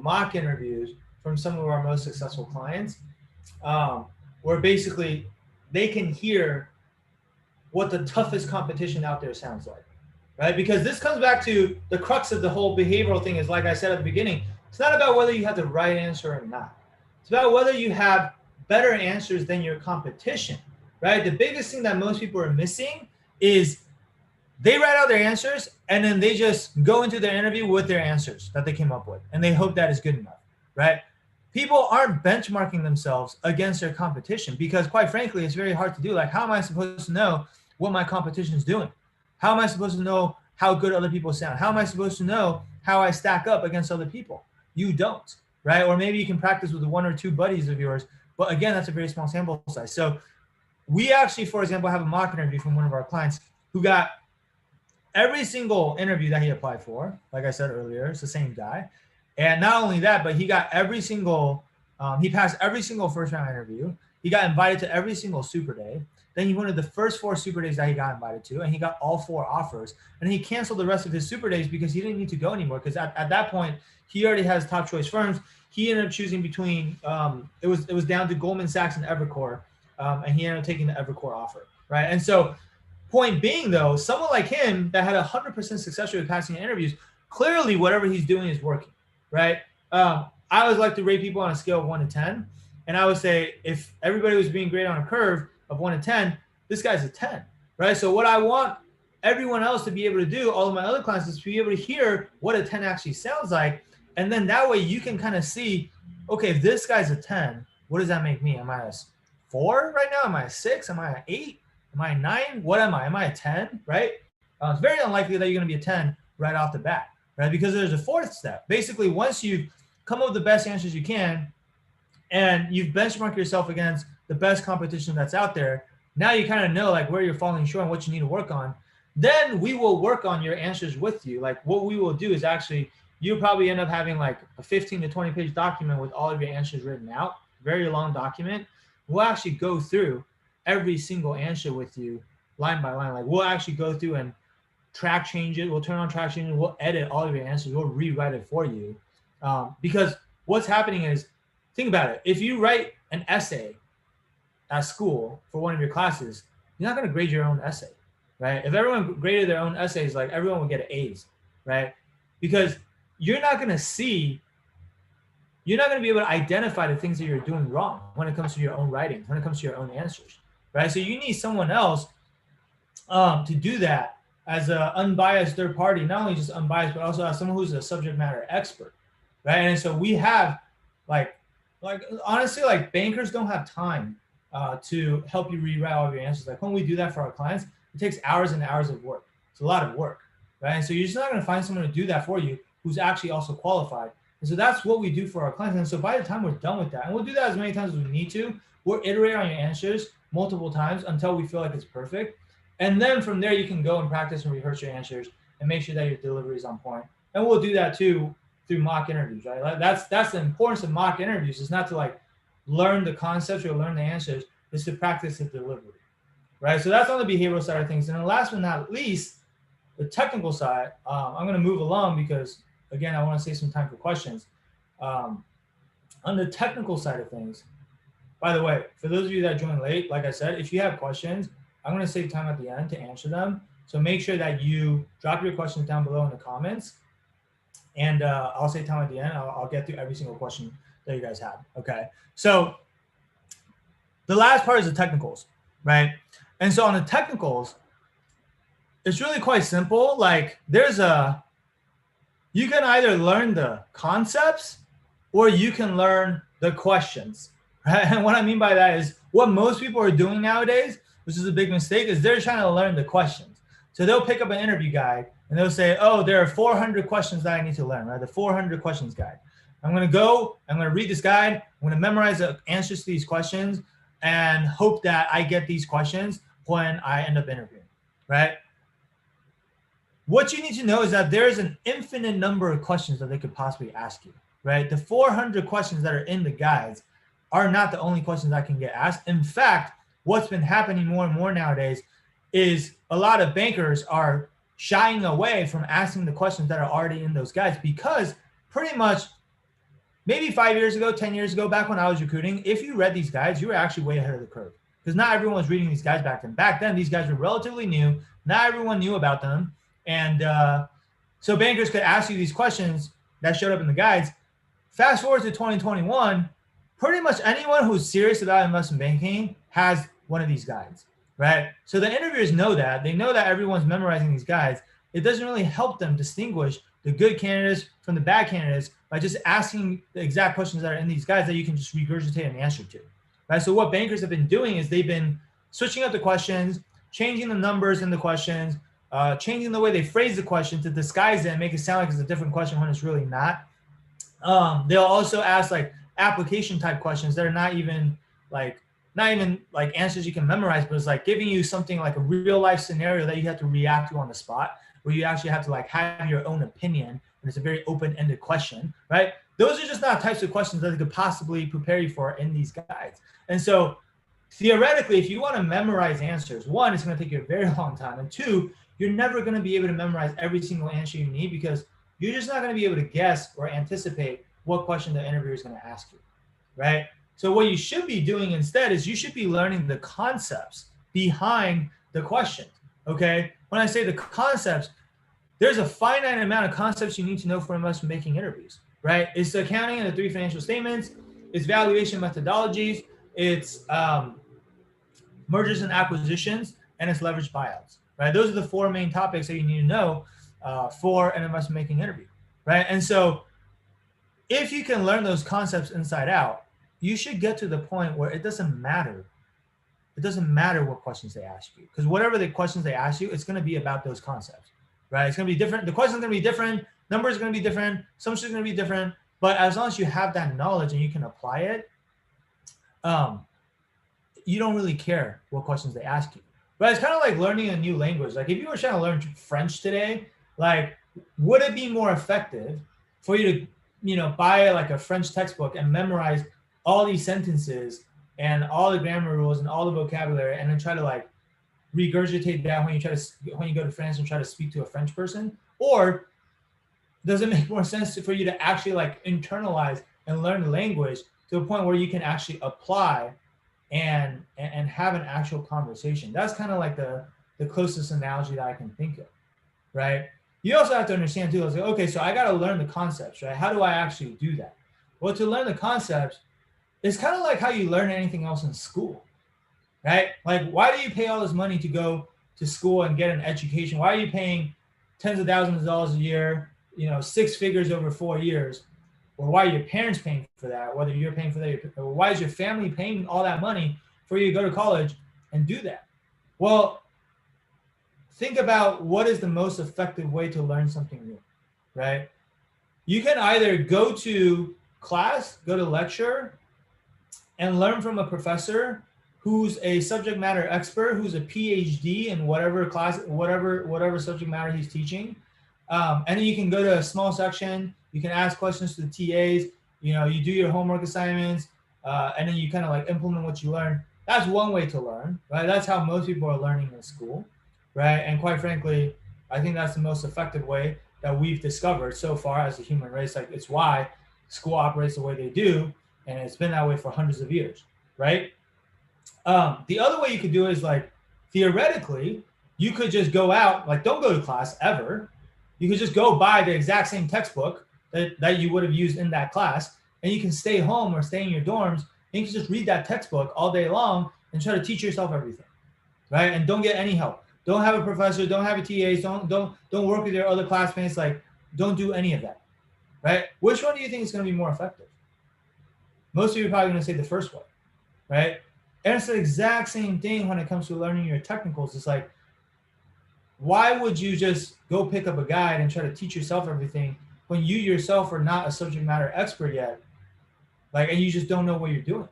mock interviews from some of our most successful clients, where basically they can hear what the toughest competition out there sounds like, right? Because this comes back to the crux of the whole behavioral thing is, like I said at the beginning, it's not about whether you have the right answer or not. It's about whether you have better answers than your competition, right? The biggest thing that most people are missing is they write out their answers and then they just go into their interview with their answers that they came up with, and they hope that is good enough, right? People aren't benchmarking themselves against their competition because, quite frankly, it's very hard to do. Like, how am I supposed to know what my competition is doing? How am I supposed to know how good other people sound? How am I supposed to know how I stack up against other people? You don't, right? Or maybe you can practice with one or two buddies of yours, but again, that's a very small sample size. So we actually, for example, have a mock interview from one of our clients who got every single interview that he applied for. Like I said earlier, it's the same guy. And not only that, but he got every single, he passed every single first round interview. He got invited to every single super day. Then he went to the first 4 super days that he got invited to, and he got all 4 offers. And he canceled the rest of his super days because he didn't need to go anymore. Because at that point, he already has top choice firms. He ended up choosing between, it was down to Goldman Sachs and Evercore, and he ended up taking the Evercore offer, right? And so, point being though, someone like him that had 100% success rate with passing interviews, clearly whatever he's doing is working, right? I always like to rate people on a scale of 1 to 10. And I would say if everybody was being graded on a curve of 1 to 10, this guy's a 10, right? So what I want everyone else to be able to do, all of my other clients, is to be able to hear what a 10 actually sounds like. And then that way you can kind of see, okay, if this guy's a 10, what does that make me? Am I a 4 right now? Am I a 6? Am I an 8? Am I a 9? What am I? Am I a 10, right? It's very unlikely that you're going to be a 10 right off the bat, right? Because there's a fourth step. Basically, once you've come up with the best answers you can and you've benchmarked yourself against the best competition that's out there, now you kind of know like where you're falling short and what you need to work on. Then we will work on your answers with you. Like what we will do is actually, you'll probably end up having like a 15 to 20 page document with all of your answers written out, very long document. We'll actually go through every single answer with you line by line. Like we'll actually go through and track change it. We'll turn on track change it. We'll edit all of your answers. We'll rewrite it for you. Because what's happening is, think about it. If you write an essay at school for one of your classes, you're not going to grade your own essay, right? If everyone graded their own essays, like everyone would get A's, right? Because you're not going to be able to identify the things that you're doing wrong when it comes to your own writing, when it comes to your own answers, right? So you need someone else to do that as an unbiased third party, not only just unbiased, but also as someone who's a subject matter expert, right? And so we have like honestly, like bankers don't have time to help you rewrite all of your answers. Like when we do that for our clients, it takes hours and hours of work. It's a lot of work, right? And so you're just not going to find someone to do that for you who's actually also qualified. And so that's what we do for our clients. And so by the time we're done with that, and we'll do that as many times as we need to, we'll iterate on your answers multiple times until we feel like it's perfect. And then from there, you can go and practice and rehearse your answers and make sure that your delivery is on point. And we'll do that too through mock interviews, right? That's the importance of mock interviews. It's not to like learn the concepts or learn the answers. It's to practice the delivery. right? So that's on the behavioral side of things. And then last but not least, the technical side, I'm going to move along because, again, I want to save some time for questions. On the technical side of things, by the way, for those of you that joined late, like I said, if you have questions, I'm going to save time at the end to answer them. So make sure that you drop your questions down below in the comments, and I'll save time at the end. I'll get through every single question that you guys have. Okay. So the last part is the technicals, right? And so on the technicals, it's really quite simple. Like you can either learn the concepts or you can learn the questions, right? And what I mean by that is what most people are doing nowadays, which is a big mistake, is they're trying to learn the questions. So they'll pick up an interview guide and they'll say, oh, there are 400 questions that I need to learn, right? The 400 questions guide. I'm going to read this guide. I'm going to memorize the answers to these questions and hope that I get these questions when I end up interviewing, right? What you need to know is that there's an infinite number of questions that they could possibly ask you, right? The 400 questions that are in the guides are not the only questions that can get asked. In fact, what's been happening more and more nowadays is a lot of bankers are shying away from asking the questions that are already in those guides, because pretty much maybe 5 years ago, 10 years ago, back when I was recruiting, if you read these guides, you were actually way ahead of the curve, because not everyone was reading these guides back then. Back then, these guys were relatively new. Not everyone knew about them. And so bankers could ask you these questions that showed up in the guides. Fast forward to 2021, pretty much anyone who's serious about investment banking has one of these guides, right? So the interviewers know that. They know that everyone's memorizing these guides. It doesn't really help them distinguish the good candidates from the bad candidates by just asking the exact questions that are in these guides that you can just regurgitate an answer to, right? So what bankers have been doing is they've been switching up the questions, changing the numbers in the questions, changing the way they phrase the question to disguise it and make it sound like it's a different question when it's really not. They'll also ask like application type questions that are not even like answers you can memorize, but it's like giving you something like a real life scenario that you have to react to on the spot, where you actually have to like have your own opinion, and it's a very open-ended question, right? Those are just not types of questions that they could possibly prepare you for in these guides. And so theoretically, if you want to memorize answers, one, it's going to take you a very long time, and two, you're never going to be able to memorize every single answer you need, because you're just not going to be able to guess or anticipate what question the interviewer is going to ask you, right? So what you should be doing instead is you should be learning the concepts behind the questions, okay? When I say the concepts, there's a finite amount of concepts you need to know for investment banking interviews, right? It's the accounting and the 3 financial statements, it's valuation methodologies, it's mergers and acquisitions, and it's leveraged buyouts, right? Those are the 4 main topics that you need to know for an investment banking interview, right? And so if you can learn those concepts inside out, you should get to the point where it doesn't matter. It doesn't matter what questions they ask you, because whatever the questions they ask you, it's going to be about those concepts, right? It's going to be different. The questions are going to be different. Numbers are going to be different. Assumptions are going to be different. But as long as you have that knowledge and you can apply it, you don't really care what questions they ask you. But it's kind of like learning a new language. Like if you were trying to learn French today, like would it be more effective for you to, buy like a French textbook and memorize all these sentences and all the grammar rules and all the vocabulary, and then try to like regurgitate that when you go to France and try to speak to a French person? Or does it make more sense for you to actually like internalize and learn the language to a point where you can actually apply and have an actual conversation? That's kind of like the closest analogy that I can think of, right? You also have to understand too, okay, so I got to learn the concepts, right? How do I actually do that? Well, to learn the concepts, it's kind of like how you learn anything else in school, right? Like, why do you pay all this money to go to school and get an education? Why are you paying tens of thousands of dollars a year, 6 figures over 4 years? Or why are your parents paying for that? Whether you're paying for that, or why is your family paying all that money for you to go to college and do that? Well, think about what is the most effective way to learn something new, right? You can either go to class, go to lecture, and learn from a professor who's a subject matter expert, who's a PhD in whatever class, whatever subject matter he's teaching. And then you can go to a small section, you can ask questions to the TAs, you do your homework assignments, and then you kind of like implement what you learn. that's one way to learn, right? That's how most people are learning in school, right? And quite frankly, I think that's the most effective way that we've discovered so far as a human race. Like, it's why school operates the way they do, and it's been that way for hundreds of years, right? The other way you could do it is, like, theoretically, you could just go out, like, don't go to class ever. You could just go buy the exact same textbook that you would have used in that class, and you can stay home or stay in your dorms, and you can just read that textbook all day long and try to teach yourself everything, right? And don't get any help. Don't have a professor, don't have a TAs, don't work with your other classmates, like, don't do any of that, right? Which one do you think is going to be more effective? Most of you are probably going to say the first one, right? And it's the exact same thing when it comes to learning your technicals. It's like, why would you just go pick up a guide and try to teach yourself everything when you yourself are not a subject matter expert yet, like, and you just don't know what you're doing,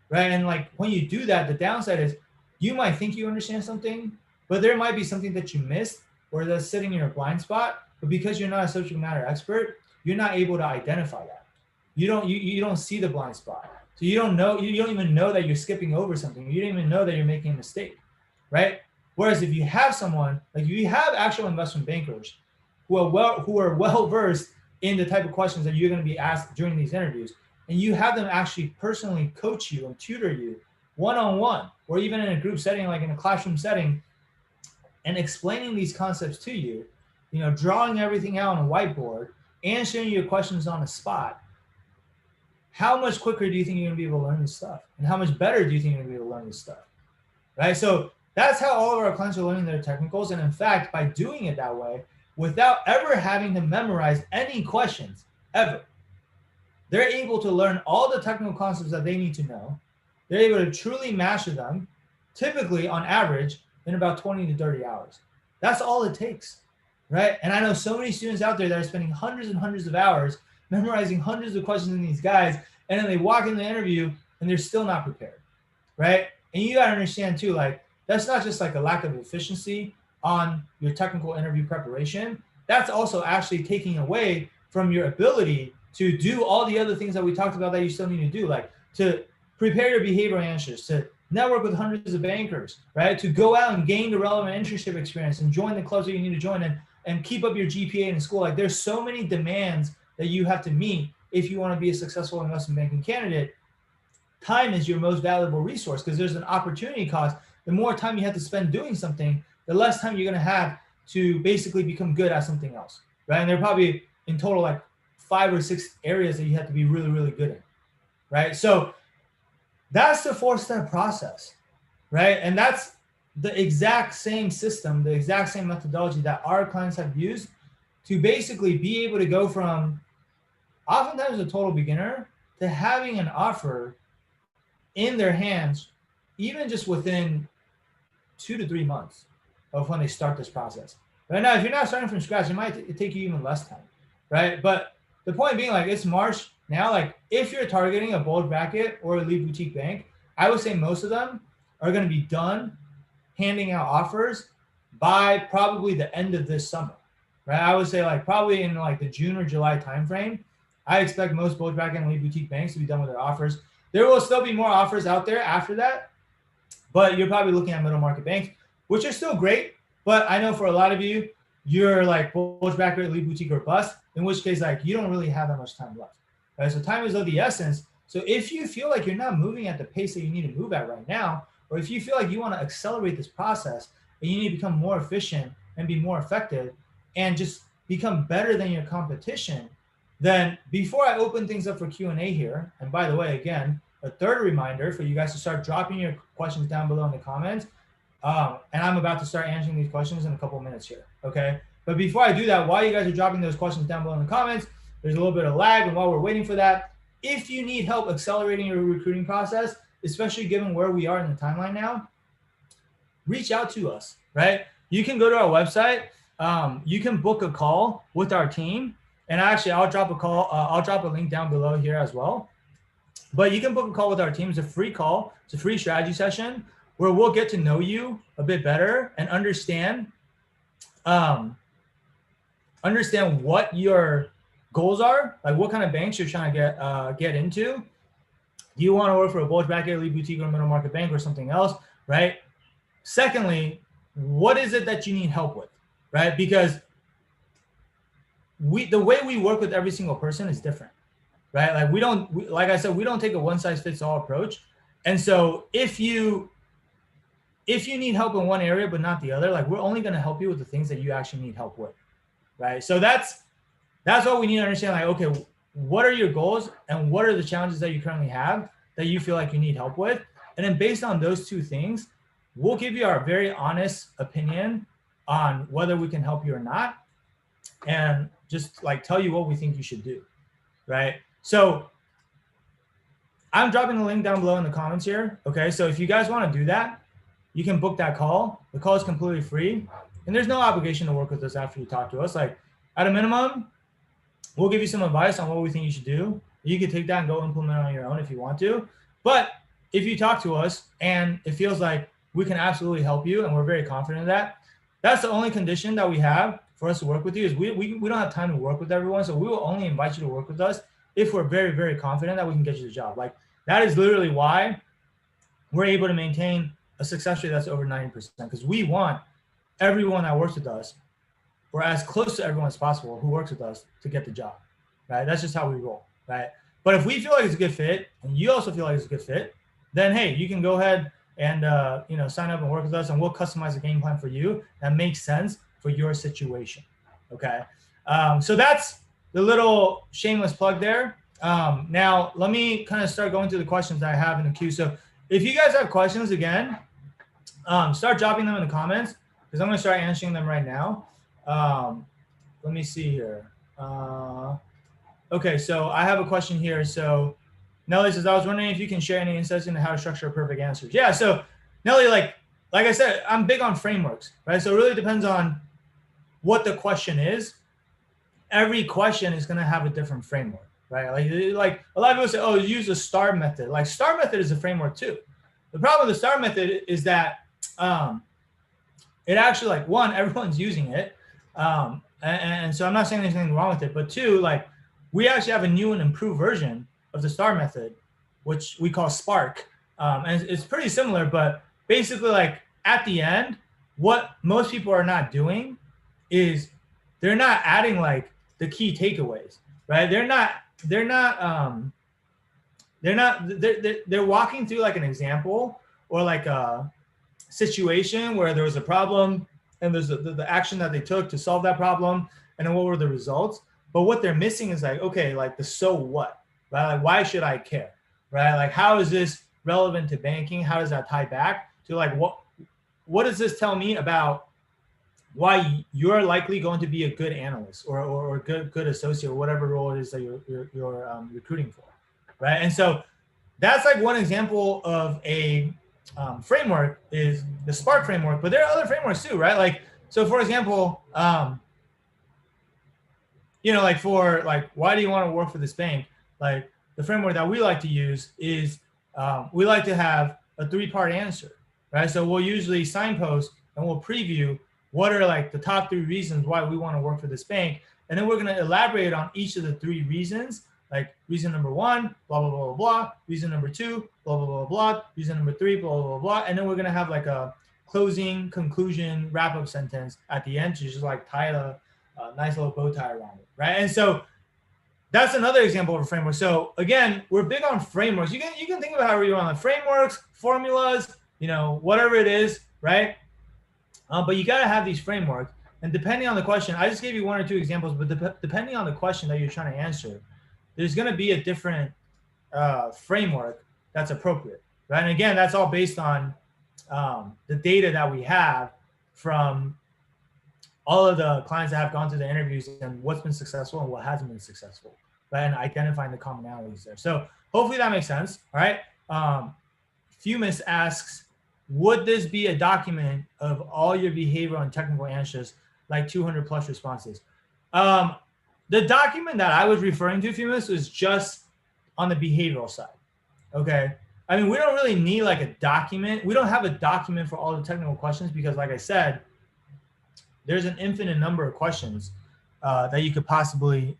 right? And like, when you do that, the downside is you might think you understand something, but there might be something that you missed or that's sitting in your blind spot. But because you're not a subject matter expert, you're not able to identify that. You don't see the blind spot. So you don't even know that you're skipping over something. You don't even know that you're making a mistake, right? Whereas if you have someone, like, if you have actual investment bankers who are well versed in the type of questions that you're going to be asked during these interviews, and you have them actually personally coach you and tutor you one-on-one, or even in a group setting, like in a classroom setting, and explaining these concepts to you, drawing everything out on a whiteboard, answering your questions on the spot, how much quicker do you think you're going to be able to learn this stuff? And how much better do you think you're going to be able to learn this stuff? Right? So that's how all of our clients are learning their technicals. And in fact, by doing it that way, without ever having to memorize any questions, ever, they're able to learn all the technical concepts that they need to know. They're able to truly master them, typically on average, in about 20 to 30 hours. That's all it takes, right? And I know so many students out there that are spending hundreds and hundreds of hours memorizing hundreds of questions in these guides, and then they walk in the interview and they're still not prepared, right? And you gotta understand too, like, that's not just like a lack of efficiency on your technical interview preparation. That's also actually taking away from your ability to do all the other things that we talked about that you still need to do, like to prepare your behavioral answers, to network with hundreds of bankers, right? To go out and gain the relevant internship experience and join the clubs that you need to join, and keep up your GPA in school. Like, there's so many demands that you have to meet if you want to be a successful investment banking candidate. Time is your most valuable resource because there's an opportunity cost. The more time you have to spend doing something, the less time you're going to have to basically become good at something else, right? And there are probably in total like 5 or 6 areas that you have to be really, really good in, right? So that's the 4-step process, right? And that's the exact same system, the exact same methodology that our clients have used to basically be able to go from oftentimes a total beginner to having an offer in their hands, even just within 2 to 3 months of when they start this process. Right now, if you're not starting from scratch, it might take you even less time, right? But the point being, like, it's March now. Like, if you're targeting a bulge bracket or a lead boutique bank, I would say most of them are going to be done handing out offers by probably the end of this summer, right? I would say like probably in like the June or July timeframe, I expect most bulge bracket and lead boutique banks to be done with their offers. There will still be more offers out there after that, but you're probably looking at middle market banks, which are still great. But I know for a lot of you, you're like bulge bracket, lead boutique, or bust, in which case, like, you don't really have that much time left, right? So time is of the essence. So if you feel like you're not moving at the pace that you need to move at right now, or if you feel like you want to accelerate this process and you need to become more efficient and be more effective and just become better than your competition, then before I open things up for Q&A here, and by the way, again, a third reminder for you guys to start dropping your questions down below in the comments. And I'm about to start answering these questions in a couple minutes here, okay? But before I do that, while you guys are dropping those questions down below in the comments, there's a little bit of lag, and while we're waiting for that, if you need help accelerating your recruiting process, especially given where we are in the timeline now, reach out to us, right? You can go to our website. You can book a call with our team. And actually, I'll drop a link down below here as well. But you can book a call with our team. It's a free call. It's a free strategy session where we'll get to know you a bit better and understand what your goals are, like what kind of banks you're trying to get into, Do you want to work for a bulge bracket, elite boutique, or middle market bank or something else, right? Secondly, what is it that you need help with, right? Because the way we work with every single person is different, right? Like like I said, we don't take a one size fits all approach. And so if you need help in one area but not the other, like we're only going to help you with the things that you actually need help with, right? So that's what we need to understand. Like, okay, what are your goals and what are the challenges that you currently have that you feel like you need help with? And then based on those two things, we'll give you our very honest opinion on whether we can help you or not, and just like tell you what we think you should do, right? So I'm dropping the link down below in the comments here. Okay, so if you guys want to do that, you can book that call. The call is completely free, and there's no obligation to work with us after you talk to us. Like at a minimum, we'll give you some advice on what we think you should do. You can take that and go implement it on your own if you want to. But if you talk to us and it feels like we can absolutely help you, and we're very confident of that, that's the only condition that we have for us to work with you. Is we don't have time to work with everyone, so we will only invite you to work with us if we're very, very confident that we can get you the job. Like that is literally why we're able to maintain a success rate that's over 90%, because we want everyone that works with us, or as close to everyone as possible who works with us, to get the job, right? That's just how we roll, right? But if we feel like it's a good fit and you also feel like it's a good fit, then hey, you can go ahead and sign up and work with us, and we'll customize a game plan for you that makes sense for your situation. Okay, so that's the little shameless plug there. Now let me kind of start going through the questions that I have in the queue. So if you guys have questions, again, start dropping them in the comments, because I'm going to start answering them right now. Let me see here. Okay, so I have a question here. So Nelly says, I was wondering if you can share any insights into how to structure a perfect answer. Yeah, so Nelly, like I said, I'm big on frameworks, right? So it really depends on what the question is. Every question is going to have a different framework, right? Like a lot of people say, oh, use the STAR method. Like STAR method is a framework too. The problem with the STAR method is that it actually, like, one, everyone's using it. And so I'm not saying there's anything wrong with it, but two, like we actually have a new and improved version of the STAR method, which we call Spark. And it's pretty similar, but basically, like at the end, what most people are not doing is they're not adding like the key takeaways, right? They're walking through like an example or like a situation where there was a problem and there's the action that they took to solve that problem, and then what were the results. But what they're missing is like, okay, like the so what, right? Like, why should I care, right? Like, how is this relevant to banking? How does that tie back to like what does this tell me about why you're likely going to be a good analyst or good associate or whatever role it is that you're recruiting for, right? And so that's like one example of a framework, is the Spark framework, but there are other frameworks too, right? Like, so for example, like for like, why do you want to work for this bank? Like the framework that we like to use is we like to have a 3-part answer, right? So we'll usually signpost and we'll preview what are like the top 3 reasons why we want to work for this bank. And then we're going to elaborate on each of the 3 reasons, like reason number 1, blah, blah, blah, blah, blah. Reason number 2, blah, blah, blah, blah. Reason number 3, blah, blah, blah, blah. And then we're going to have like a closing, conclusion, wrap-up sentence at the end to just like tie a nice little bow tie around it, right? And so that's another example of a framework. So again, we're big on frameworks. You can think about however you want, like frameworks, formulas, whatever it is, right? But you got to have these frameworks. And depending on the question, I just gave you 1 or 2 examples, but depending on the question that you're trying to answer, there's going to be a different framework that's appropriate, right? And again, that's all based on the data that we have from all of the clients that have gone through the interviews and what's been successful and what hasn't been successful, right? And identifying the commonalities there. So hopefully that makes sense, all right? Fumus asks, would this be a document of all your behavioral and technical answers, like 200 plus responses? The document that I was referring to, Fumus, is just on the behavioral side, okay? I mean, we don't really need like a document. We don't have a document for all the technical questions because, like I said, there's an infinite number of questions that you could possibly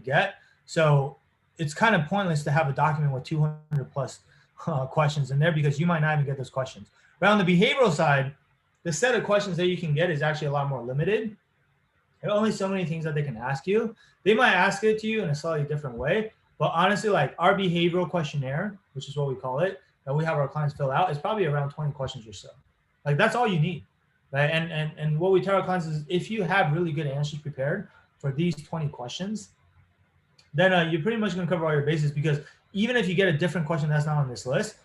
get. So it's kind of pointless to have a document with 200 plus questions in there because you might not even get those questions. But on the behavioral side, the set of questions that you can get is actually a lot more limited. There are only so many things that they can ask you. They might ask it to you in a slightly different way, but honestly, like our behavioral questionnaire, which is what we call it, that we have our clients fill out, is probably around 20 questions or so. Like that's all you need, right? And what we tell our clients is if you have really good answers prepared for these 20 questions, then you're pretty much going to cover all your bases, because even if you get a different question that's not on this list,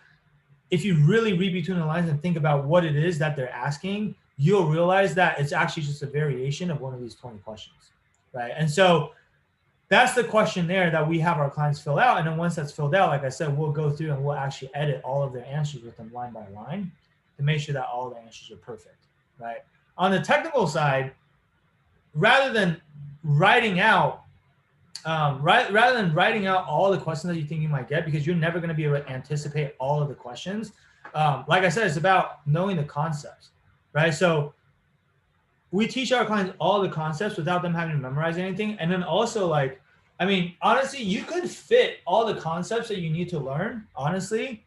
if you really read between the lines and think about what it is that they're asking, you'll realize that it's actually just a variation of one of these 20 questions, right? And so that's the questionnaire that we have our clients fill out. And then once that's filled out, like I said, we'll go through and we'll actually edit all of their answers with them line by line to make sure that all the answers are perfect, right? On the technical side, rather than writing out all the questions that you think you might get, because you're never going to be able to anticipate all of the questions. Like I said, it's about knowing the concepts, right? So we teach our clients all the concepts without them having to memorize anything. And then also, like, I mean, honestly, you could fit all the concepts that you need to learn, honestly,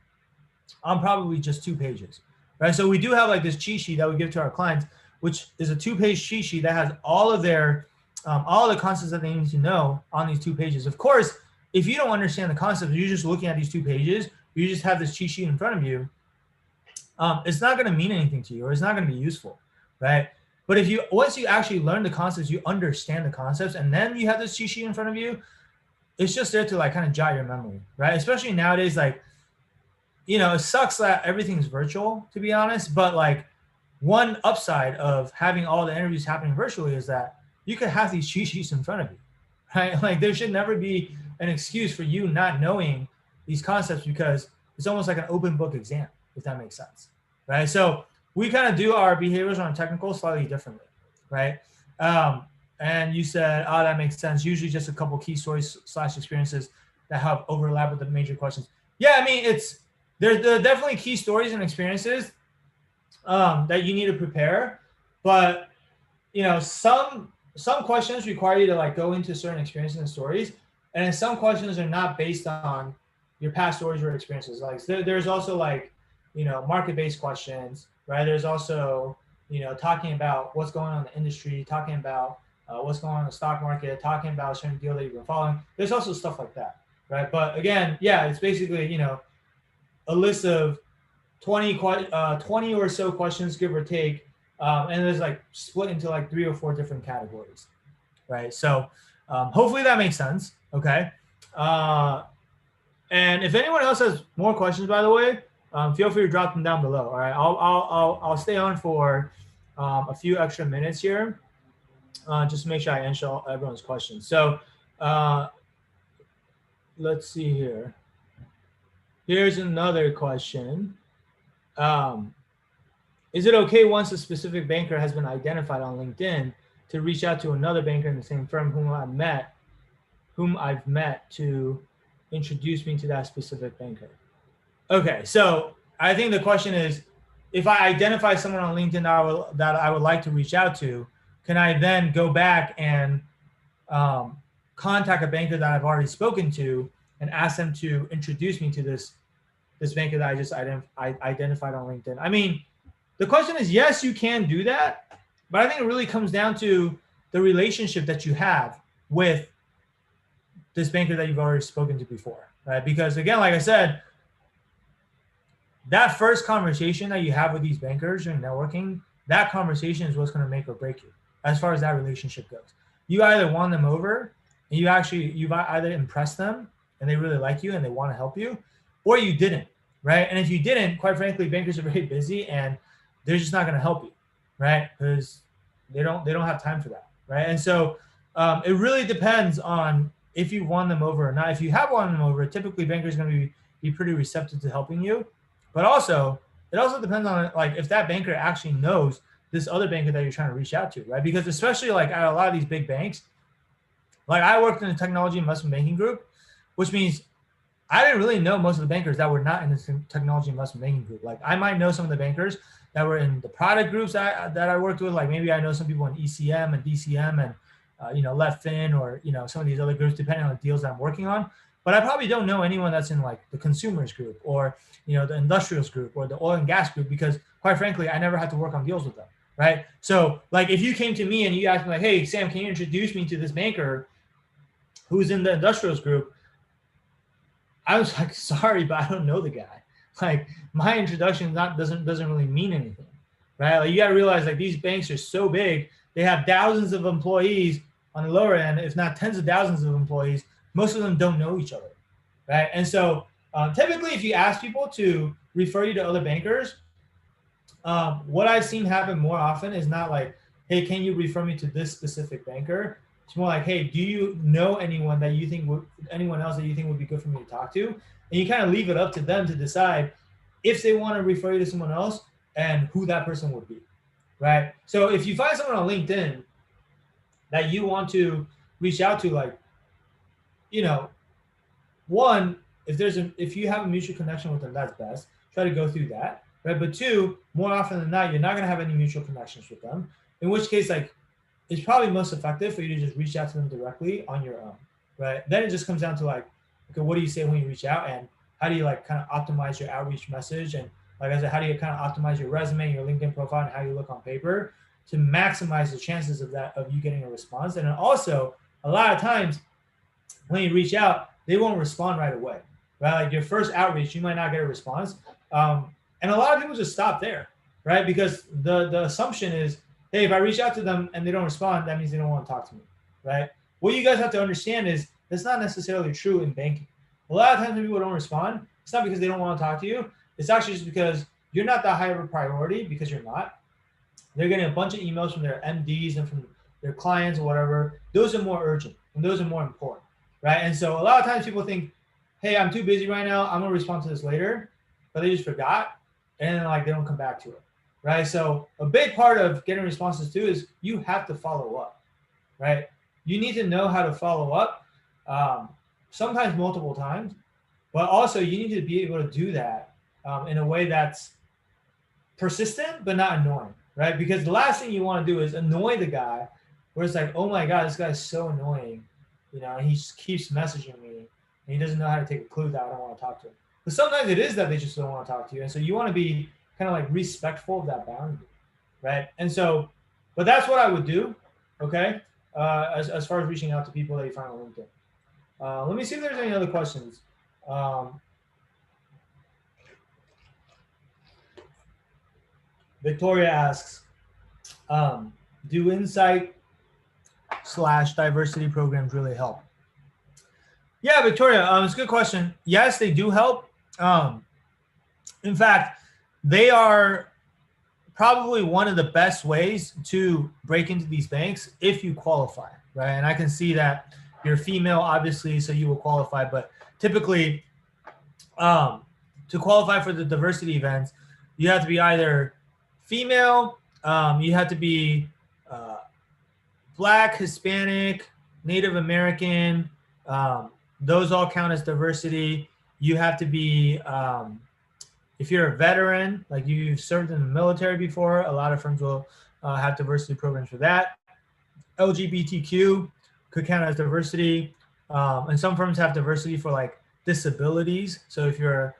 on probably just 2 pages, right? So we do have like this cheat sheet that we give to our clients, which is a 2-page cheat sheet that has all of their all the concepts that they need to know on these 2 pages. Of course, if you don't understand the concepts, you're just looking at these 2 pages, you just have this cheat sheet in front of you, it's not going to mean anything to you, or it's not going to be useful, right? But if you, once you actually learn the concepts, you understand the concepts, and then you have this cheat sheet in front of you, it's just there to like kind of jot your memory, right? Especially nowadays, like, you know, it sucks that everything's virtual, to be honest, but like one upside of having all the interviews happening virtually is that you could have these cheat sheets in front of you, right? Like there should never be an excuse for you not knowing these concepts, because it's almost like an open book exam, if that makes sense, right? So we kind of do our behaviors on technical slightly differently, right? And you said, oh, that makes sense. Usually just a couple key stories / experiences that have overlap with the major questions. Yeah, I mean, there are definitely key stories and experiences that you need to prepare, but you know, some questions require you to like go into certain experiences and stories, and some questions are not based on your past stories or experiences. Like there's also like, you know, market-based questions, right? There's also, you know, talking about what's going on in the industry, talking about what's going on in the stock market, talking about a certain deal that you've been following. There's also stuff like that, right? But again, yeah, it's basically, you know, a list of 20 or so questions, give or take, and there's like split into like 3 or 4 different categories, right? So hopefully that makes sense, okay? And if anyone else has more questions, by the way, feel free to drop them down below. All right, I'll stay on for a few extra minutes here, just to make sure I answer everyone's questions. So let's see here. Here's another question. Is it okay once a specific banker has been identified on LinkedIn to reach out to another banker in the same firm whom I've met to introduce me to that specific banker? Okay, so I think the question is, if I identify someone on LinkedIn that I would like to reach out to, can I then go back and contact a banker that I've already spoken to and ask them to introduce me to this banker that I just identified on LinkedIn? I mean, the question is, yes, you can do that, but I think it really comes down to the relationship that you have with this banker that you've already spoken to before, right? Because again, like I said, that first conversation that you have with these bankers and networking, that conversation is what's going to make or break you as far as that relationship goes. You either won them over and you've either impressed them and they really like you and they want to help you, or you didn't, right? And if you didn't, quite frankly, bankers are very busy and they're just not going to help you, right? Because they don't have time for that, right? And so it really depends on if you won them over or not. If you have won them over, typically bankers are going to be pretty receptive to helping you. But also, it also depends on like if that banker actually knows this other banker that you're trying to reach out to, right? Because especially like at a lot of these big banks, like I worked in a technology investment banking group, which means I didn't really know most of the bankers that were not in the technology investment banking group. Like I might know some of the bankers that were in the product groups that I worked with. Like maybe I know some people in ECM and DCM and, you know, LeftFin or, you know, some of these other groups, depending on the deals that I'm working on. but I probably don't know anyone that's in like the consumers group or, you know, the industrials group or the oil and gas group, because quite frankly, I never had to work on deals with them, right? So like if you came to me and you asked me like, hey, Sam, can you introduce me to this banker who's in the industrials group? I was like, sorry, but I don't know the guy. Like my introduction doesn't really mean anything, right? Like you got to realize like these banks are so big, they have thousands of employees on the lower end, if not tens of thousands of employees. Most of them don't know each other, right? And so typically, if you ask people to refer you to other bankers, what I've seen happen more often is not like, hey, can you refer me to this specific banker? It's more like, hey, do you know anyone that you think anyone else that you think would be good for me to talk to? And you kind of leave it up to them to decide if they want to refer you to someone else and who that person would be, right? So if you find someone on LinkedIn that you want to reach out to, like, you know, one, if you have a mutual connection with them, that's best. Try to go through that, right? But two, more often than not, you're not going to have any mutual connections with them. In which case, like, it's probably most effective for you to just reach out to them directly on your own, right? Then it just comes down to like, okay, what do you say when you reach out, and how do you like kind of optimize your outreach message, and like I said, how do you kind of optimize your resume, your LinkedIn profile, and how you look on paper to maximize the chances of you getting a response. And then also, a lot of times when you reach out, they won't respond right away, right? Like your first outreach, you might not get a response, and a lot of people just stop there, right? Because the assumption is, hey, if I reach out to them and they don't respond, that means they don't want to talk to me, right? What you guys have to understand is that's not necessarily true in banking. A lot of times when people don't respond, it's not because they don't want to talk to you. It's actually just because you're not that high of a priority, because you're not. They're getting a bunch of emails from their MDs and from their clients or whatever. Those are more urgent and those are more important, right? And so a lot of times people think, hey, I'm too busy right now, I'm going to respond to this later, but they just forgot, and then like they don't come back to it. Right. So a big part of getting responses too is you have to follow up, right? You need to know how to follow up, sometimes multiple times, but also you need to be able to do that in a way that's persistent, but not annoying, right? Because the last thing you want to do is annoy the guy where it's like, oh my God, this guy's so annoying, you know, and he just keeps messaging me and he doesn't know how to take a clue that I don't want to talk to him. But sometimes it is that they just don't want to talk to you. And so you want to be kind of like respectful of that boundary, right? And so, but that's what I would do, okay? As far as reaching out to people that you find on LinkedIn. Let me see if there's any other questions. Victoria asks, do insight / diversity programs really help? Yeah, Victoria, it's a good question. Yes, they do help. In fact, they are probably one of the best ways to break into these banks if you qualify, right? And I can see that you're female, obviously, so you will qualify. But typically, to qualify for the diversity events, you have to be either female, you have to be Black, Hispanic, Native American. Those all count as diversity. You have to be if you're a veteran, like you've served in the military before, a lot of firms will have diversity programs for that. LGBTQ could count as diversity. And some firms have diversity for like disabilities. So if you're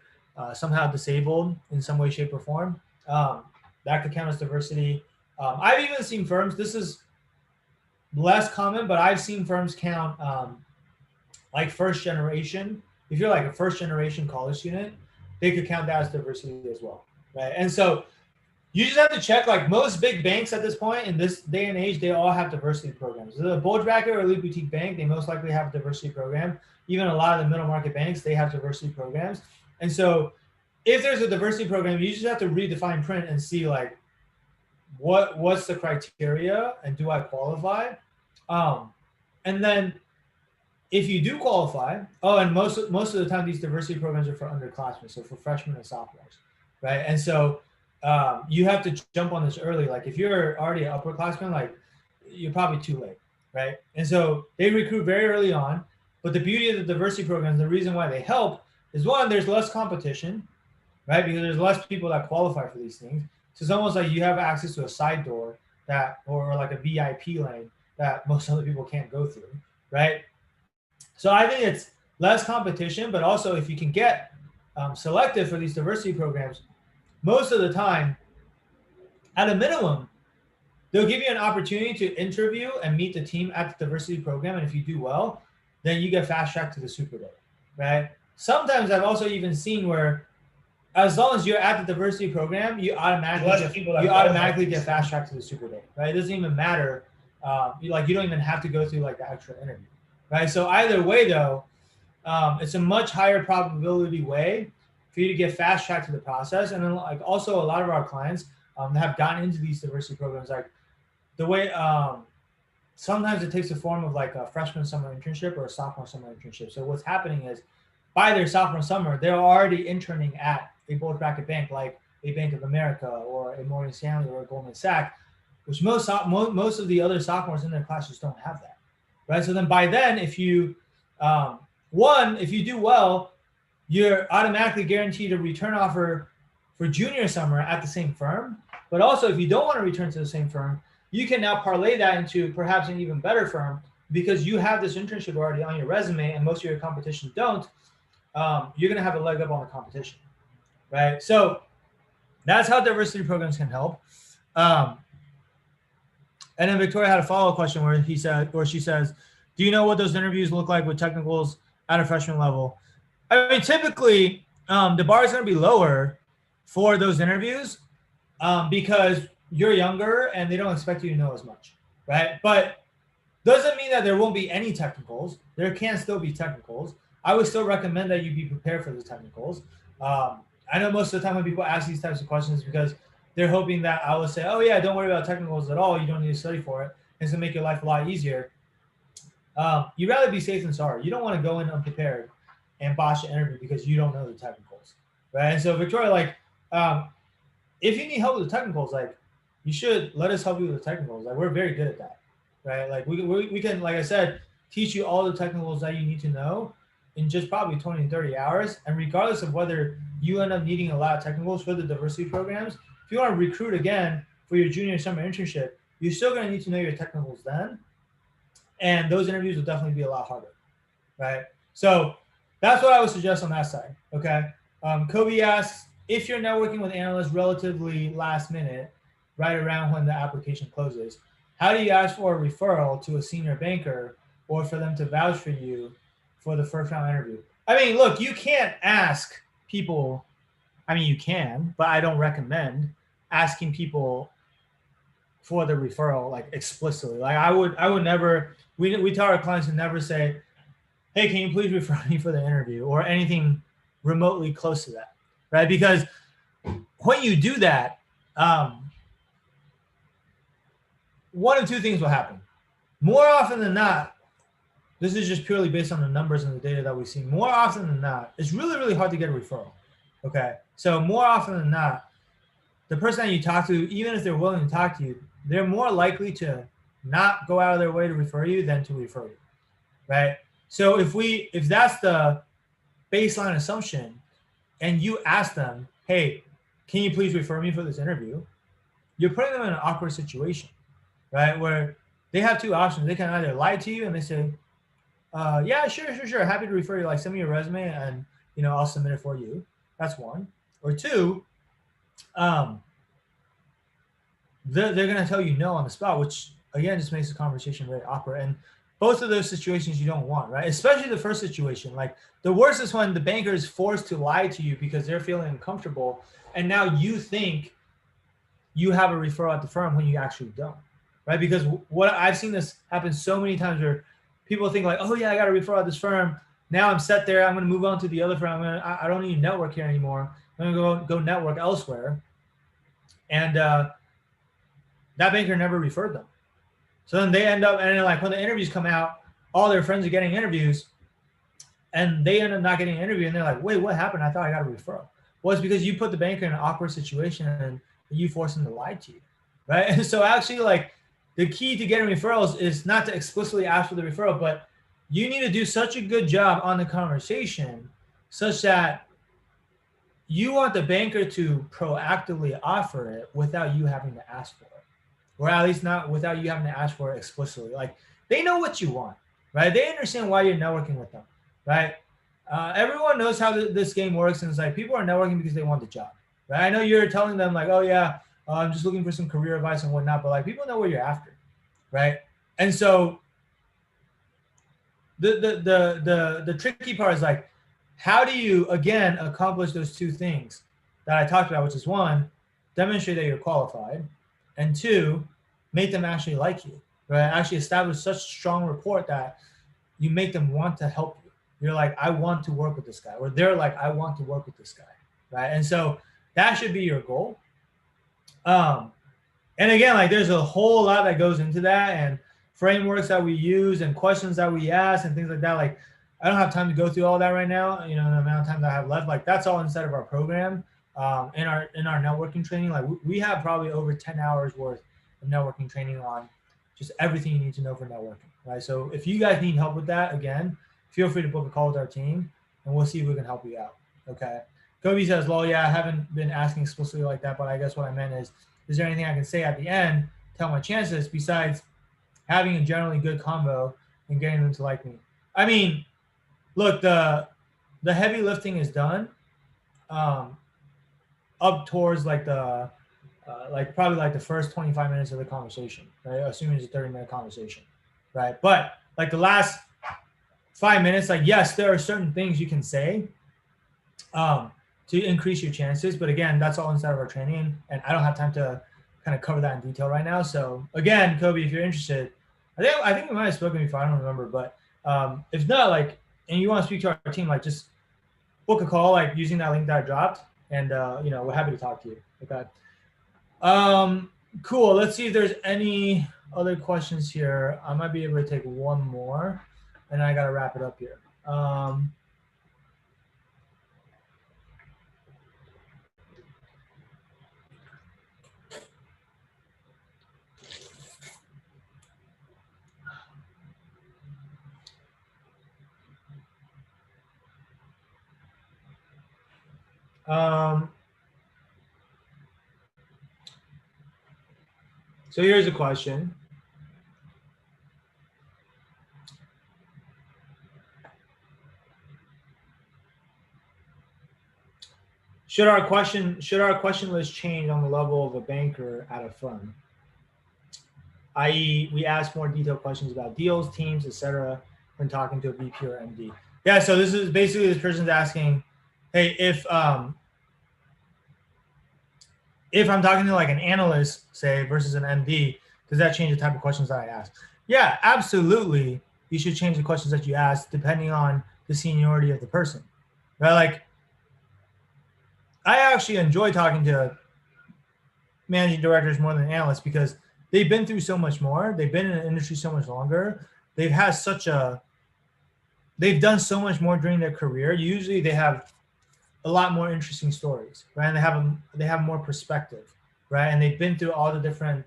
somehow disabled in some way, shape, or form, that could count as diversity. I've even seen firms, this is less common, but I've seen firms count like first generation. If you're like a first generation college student, they could count that as diversity as well, right? And so you just have to check, like most big banks at this point in this day and age, they all have diversity programs. The bulge bracket or elite boutique bank, they most likely have a diversity program. Even a lot of the middle market banks, they have diversity programs. And so if there's a diversity program, you just have to read the fine print and see like what's the criteria and do I qualify? And then if you do qualify, and most of the time these diversity programs are for underclassmen, so for freshmen and sophomores, right? And so you have to jump on this early. Like if you're already an upperclassman, like you're probably too late, right? And so they recruit very early on. But the beauty of the diversity programs, the reason why they help is one, there's less competition, right? Because there's less people that qualify for these things. So it's almost like you have access to a side door or like a VIP lane that most other people can't go through, right? So I think less competition, but also if you can get selected for these diversity programs, most of the time, at a minimum, they'll give you an opportunity to interview and meet the team at the diversity program. And if you do well, then you get fast tracked to the Super Day, right? Sometimes I've also even seen where as long as you're at the diversity program, you automatically get fast tracked to the Super Day, right? It doesn't even matter. You don't even have to go through like the extra interview, right? So either way though, it's a much higher probability way for you to get fast tracked to the process. And then like also a lot of our clients have gotten into these diversity programs, like the way sometimes it takes the form of like a freshman summer internship or a sophomore summer internship. So what's happening is by their sophomore summer, they're already interning at a bulge bracket bank like a Bank of America or a Morgan Stanley or a Goldman Sachs, which most of the other sophomores in their classes don't have that, right? So then by then, if you if you do well, you're automatically guaranteed a return offer for junior summer at the same firm. But also, if you don't want to return to the same firm, you can now parlay that into perhaps an even better firm because you have this internship already on your resume and most of your competition don't. You're going to have a leg up on the competition, right? So that's how diversity programs can help. And then Victoria had a follow-up question where she says, do you know what those interviews look like with technicals at a freshman level? I mean, typically the bar is going to be lower for those interviews because you're younger and they don't expect you to know as much, right? But doesn't mean that there won't be any technicals. There can still be technicals. I would still recommend that you be prepared for the technicals. I know most of the time when people ask these types of questions because they're hoping that I will say, oh yeah, don't worry about technicals at all. You don't need to study for it. It's going to make your life a lot easier. You'd rather be safe than sorry. You don't want to go in unprepared and botch the interview because you don't know the technicals, right? And so Victoria, like, if you need help with the technicals, like, you should let us help you with the technicals. Like, we're very good at that, right? Like, we can, like I said, teach you all the technicals that you need to know in just probably 20 to 30 hours. And regardless of whether you end up needing a lot of technicals for the diversity programs, if you want to recruit again for your junior summer internship, you're still going to need to know your technicals then. And those interviews will definitely be a lot harder, right? So that's what I would suggest on that side, okay? Kobe asks, if you're networking with analysts relatively last minute, right around when the application closes, how do you ask for a referral to a senior banker or for them to vouch for you for the first round interview? I mean, look, you can't ask people, I mean, you can, but I don't recommend asking people for the referral, like explicitly. Like I would never, we tell our clients to never say, hey, can you please refer me for the interview or anything remotely close to that, right? Because when you do that, one of two things will happen. More often than not, this is just purely based on the numbers and the data that we see. More often than not, it's really, really hard to get a referral, okay? So more often than not, the person that you talk to, even if they're willing to talk to you, they're more likely to not go out of their way to refer you than to refer you, right? So if that's the baseline assumption and you ask them, hey, can you please refer me for this interview? You're putting them in an awkward situation, right? Where they have two options. They can either lie to you and they say, yeah, sure. Happy to refer you. Like, send me your resume and, I'll submit it for you. That's one. Or two, they're going to tell you no on the spot, which again just makes the conversation very awkward. And both of those situations you don't want, right? Especially the first situation. Like, the worst is when the banker is forced to lie to you because they're feeling uncomfortable, and now you think you have a referral at the firm when you actually don't, right? Because what I've seen this happen so many times where people think like, oh yeah, I got a referral at this firm. Now I'm set there. I'm going to move on to the other firm. I don't need to network here anymore. I'm going to go network elsewhere. And that banker never referred them. So then they end up, and then like when the interviews come out, all their friends are getting interviews and they end up not getting an interview. And they're like, wait, what happened? I thought I got a referral. Well, it's because you put the banker in an awkward situation and you force them to lie to you, right? And so actually, like, the key to getting referrals is not to explicitly ask for the referral, but you need to do such a good job on the conversation such that you want the banker to proactively offer it without you having to ask for it. Or at least not without you having to ask for it explicitly. Like, they know what you want, right? They understand why you're networking with them, right? Everyone knows how this game works, and it's like people are networking because they want the job, right? I know you're telling them like, oh yeah, I'm just looking for some career advice and whatnot, but like people know what you're after, right? And so the tricky part is like, how do you again accomplish those two things that I talked about, which is one, demonstrate that you're qualified, and two, make them actually like you, right? Actually establish such strong rapport that you make them want to help you. You're like, I want to work with this guy, or they're like, I want to work with this guy, right? And so that should be your goal. And again, like there's a whole lot that goes into that, and frameworks that we use and questions that we ask and things like that. Like I don't have time to go through all that right now. You know, the amount of time that I have left, like that's all inside of our program. In our networking training, like we have probably over 10 hours worth of networking training on just everything you need to know for networking, right? So if you guys need help with that, again, feel free to book a call with our team and we'll see if we can help you out. Okay. Kobe says, well, yeah, I haven't been asking explicitly like that, but I guess what I meant is there anything I can say at the end to help my chances besides having a generally good combo and getting them to like me? I mean, look, the heavy lifting is done up towards like the probably like the first 25 minutes of the conversation, right? Assuming it's a 30-minute conversation, right? But like the last 5 minutes, like yes, there are certain things you can say to increase your chances, but again, that's all inside of our training, and I don't have time to kind of cover that in detail right now. So again, Kobe, if you're interested, I think we might have spoken before, I don't remember, but if not, like, and you want to speak to our team, like just book a call, like using that link that I dropped, and you know, we're happy to talk to you. Okay. Cool. Let's see if there's any other questions here. I might be able to take one more, and I gotta wrap it up here. So here's a question. Should our question list change on the level of a banker at a firm? I.e., we ask more detailed questions about deals, teams, etc. when talking to a VP or MD. Yeah, so this is basically this person's asking, hey, if I'm talking to like an analyst, say, versus an MD, does that change the type of questions that I ask? Yeah, absolutely. You should change the questions that you ask depending on the seniority of the person, right? Like, I actually enjoy talking to managing directors more than analysts because they've been through so much more. They've been in the industry so much longer. They've done so much more during their career. Usually they have a lot more interesting stories, right? And they have more perspective, right? And they've been through all the different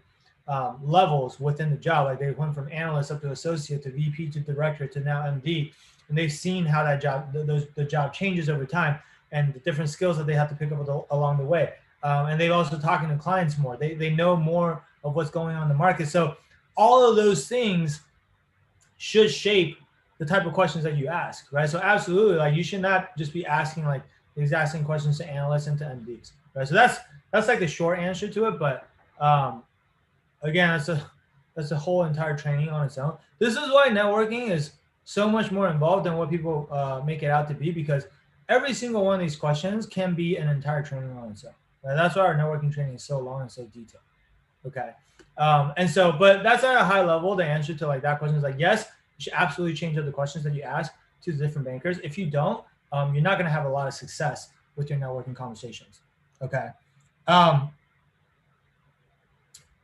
levels within the job. Like they went from analyst up to associate to VP to director to now MD, and they've seen how that job, the job changes over time and the different skills that they have to pick up along the way. And they've also talking to clients more. They know more of what's going on in the market. So all of those things should shape the type of questions that you ask, right? So absolutely, like you should not just be asking like the exact same questions to analysts and to MDs, right? So that's like the short answer to it. But again, that's a whole entire training on its own. This is why networking is so much more involved than what people make it out to be, because every single one of these questions can be an entire training on its own. Right? That's why our networking training is so long and so detailed. Okay. And so, but that's at a high level. The answer to like that question is like, yes, you should absolutely change up the questions that you ask to the different bankers. If you don't, you're not going to have a lot of success with your networking conversations. Okay.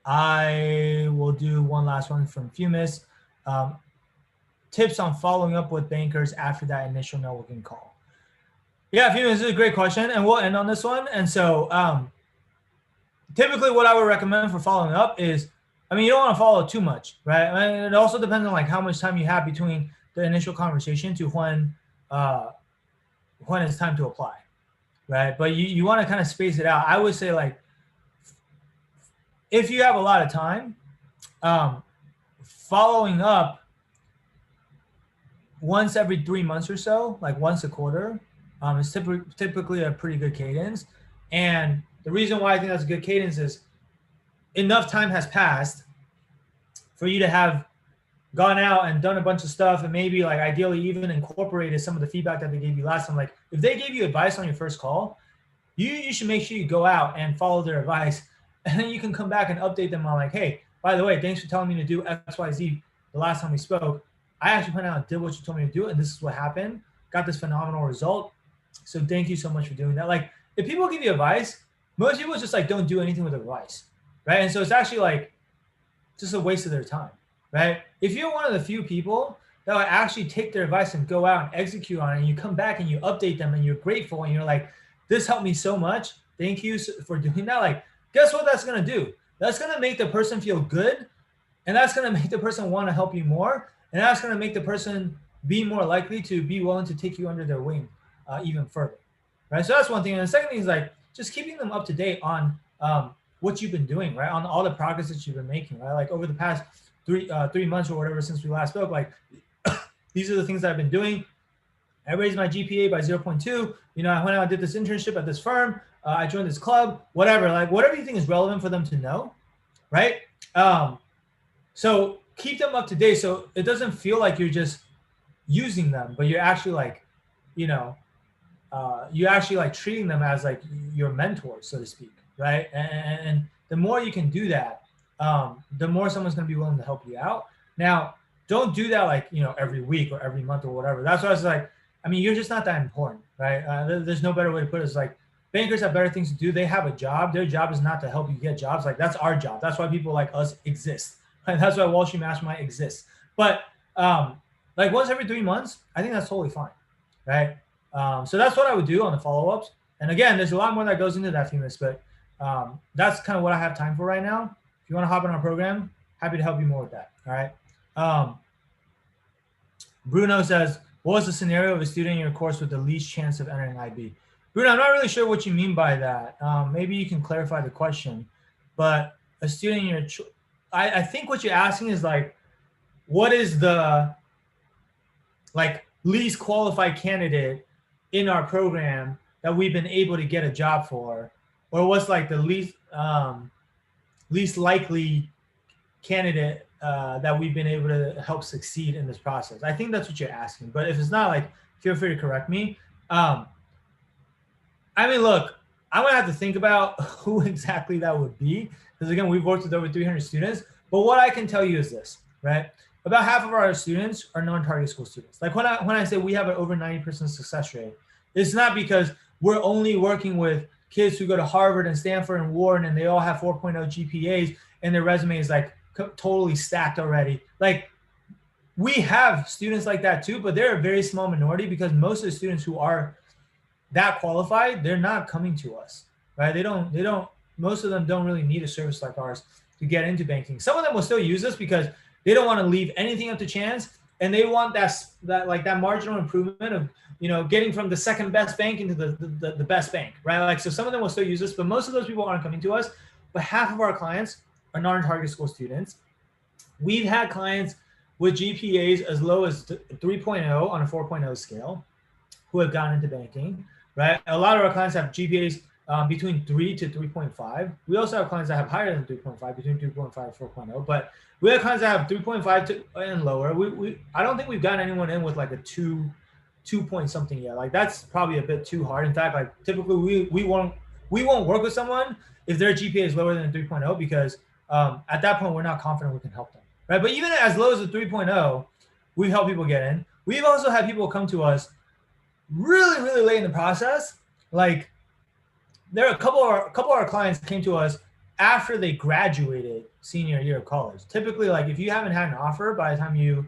I will do one last one from Fumis. Tips on following up with bankers after that initial networking call. Yeah, Fumis, this is a great question, and we'll end on this one. And so typically what I would recommend for following up is, I mean, you don't want to follow too much, right? I mean, it also depends on like how much time you have between the initial conversation to when it's time to apply, right? But you want to kind of space it out. I would say like, if you have a lot of time, following up once every 3 months or so, like once a quarter, is typically a pretty good cadence. And the reason why I think that's a good cadence is enough time has passed for you to have gone out and done a bunch of stuff, and maybe like ideally even incorporated some of the feedback that they gave you last time. Like if they gave you advice on your first call, you should make sure you go out and follow their advice, and then you can come back and update them on like, hey, by the way, thanks for telling me to do XYZ the last time we spoke. I actually went out and did what you told me to do, and this is what happened. Got this phenomenal result. So thank you so much for doing that. Like if people give you advice, most people just like don't do anything with advice, right? And so it's actually like just a waste of their time, right? If you're one of the few people that will actually take their advice and go out and execute on it, and you come back and you update them and you're grateful and you're like, this helped me so much. Thank you for doing that. Like, guess what that's going to do? That's going to make the person feel good. And that's going to make the person want to help you more. And that's going to make the person be more likely to be willing to take you under their wing even further, right? So that's one thing. And the second thing is like just keeping them up to date on what you've been doing, right? On all the progress that you've been making, right? Like over the past 3 months or whatever since we last spoke, like these are the things that I've been doing. I raised my GPA by 0.2. You know, I went out and did this internship at this firm. I joined this club, whatever. Like whatever you think is relevant for them to know, right? So keep them up to date so it doesn't feel like you're just using them, but you're actually like, you know, you're actually like treating them as like your mentor, so to speak, right? And the more you can do that, the more someone's going to be willing to help you out. Now, don't do that like, you know, every week or every month or whatever. That's why I was like, I mean, you're just not that important, right? There's no better way to put it. It's like bankers have better things to do. They have a job. Their job is not to help you get jobs. Like that's our job. That's why people like us exist. Right? That's why Wall Street Mastermind exists. But like once every 3 months, I think that's totally fine, right? So that's what I would do on the follow-ups. And again, there's a lot more that goes into that, Phoenix, but that's kind of what I have time for right now. If you want to hop in our program, happy to help you more with that. All right. Bruno says, what was the scenario of a student in your course with the least chance of entering IB? Bruno, I'm not really sure what you mean by that. Maybe you can clarify the question. But a student in your, I think what you're asking is like, what is the like least qualified candidate in our program that we've been able to get a job for, or what's like the least likely candidate that we've been able to help succeed in this process? I think that's what you're asking. But if it's not, like, feel free to correct me. I mean, look, I'm gonna have to think about who exactly that would be, because again, we've worked with over 300 students. But what I can tell you is this, right? About half of our students are non-target school students. Like when I say we have an over 90% success rate, it's not because we're only working with kids who go to Harvard and Stanford and Wharton and they all have 4.0 GPAs and their resume is like totally stacked already. Like we have students like that too, but they're a very small minority because most of the students who are that qualified, they're not coming to us, right? Most of them don't really need a service like ours to get into banking. Some of them will still use us because they don't want to leave anything up to chance, and they want that marginal improvement of, you know, getting from the second best bank into the best bank, right? Like, so some of them will still use us, but most of those people aren't coming to us. But half of our clients are non-target school students. We've had clients with GPAs as low as 3.0 on a 4.0 scale who have gotten into banking, right? A lot of our clients have GPAs between 3 to 3.5. We also have clients that have higher than 3.5, between 3.5 and 4.0. But we have clients that have 3.5 and lower. I don't think we've gotten anyone in with like a 2 point something yet. Like that's probably a bit too hard. In fact, like typically we won't work with someone if their GPA is lower than a 3.0 because at that point we're not confident we can help them, right? But even as low as a 3.0, we've helped people get in. We've also had people come to us really, really late in the process. Like there are a couple of our clients came to us after they graduated senior year of college. Typically, like if you haven't had an offer by the time you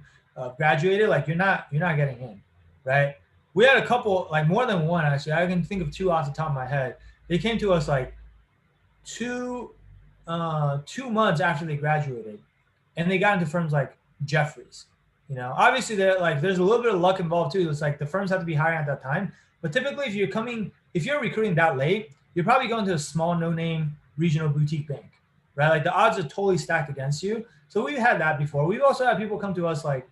graduated, like you're not getting in, right? We had a couple, like more than one actually. I can think of 2 off the top of my head. They came to us like 2 months after they graduated, and they got into firms like Jeffries. You know, obviously there's a little bit of luck involved too. It's like the firms have to be hiring at that time. But typically, if you're recruiting that late, you're probably going to a small, no-name regional boutique bank, right? Like the odds are totally stacked against you. So we've had that before. We've also had people come to us like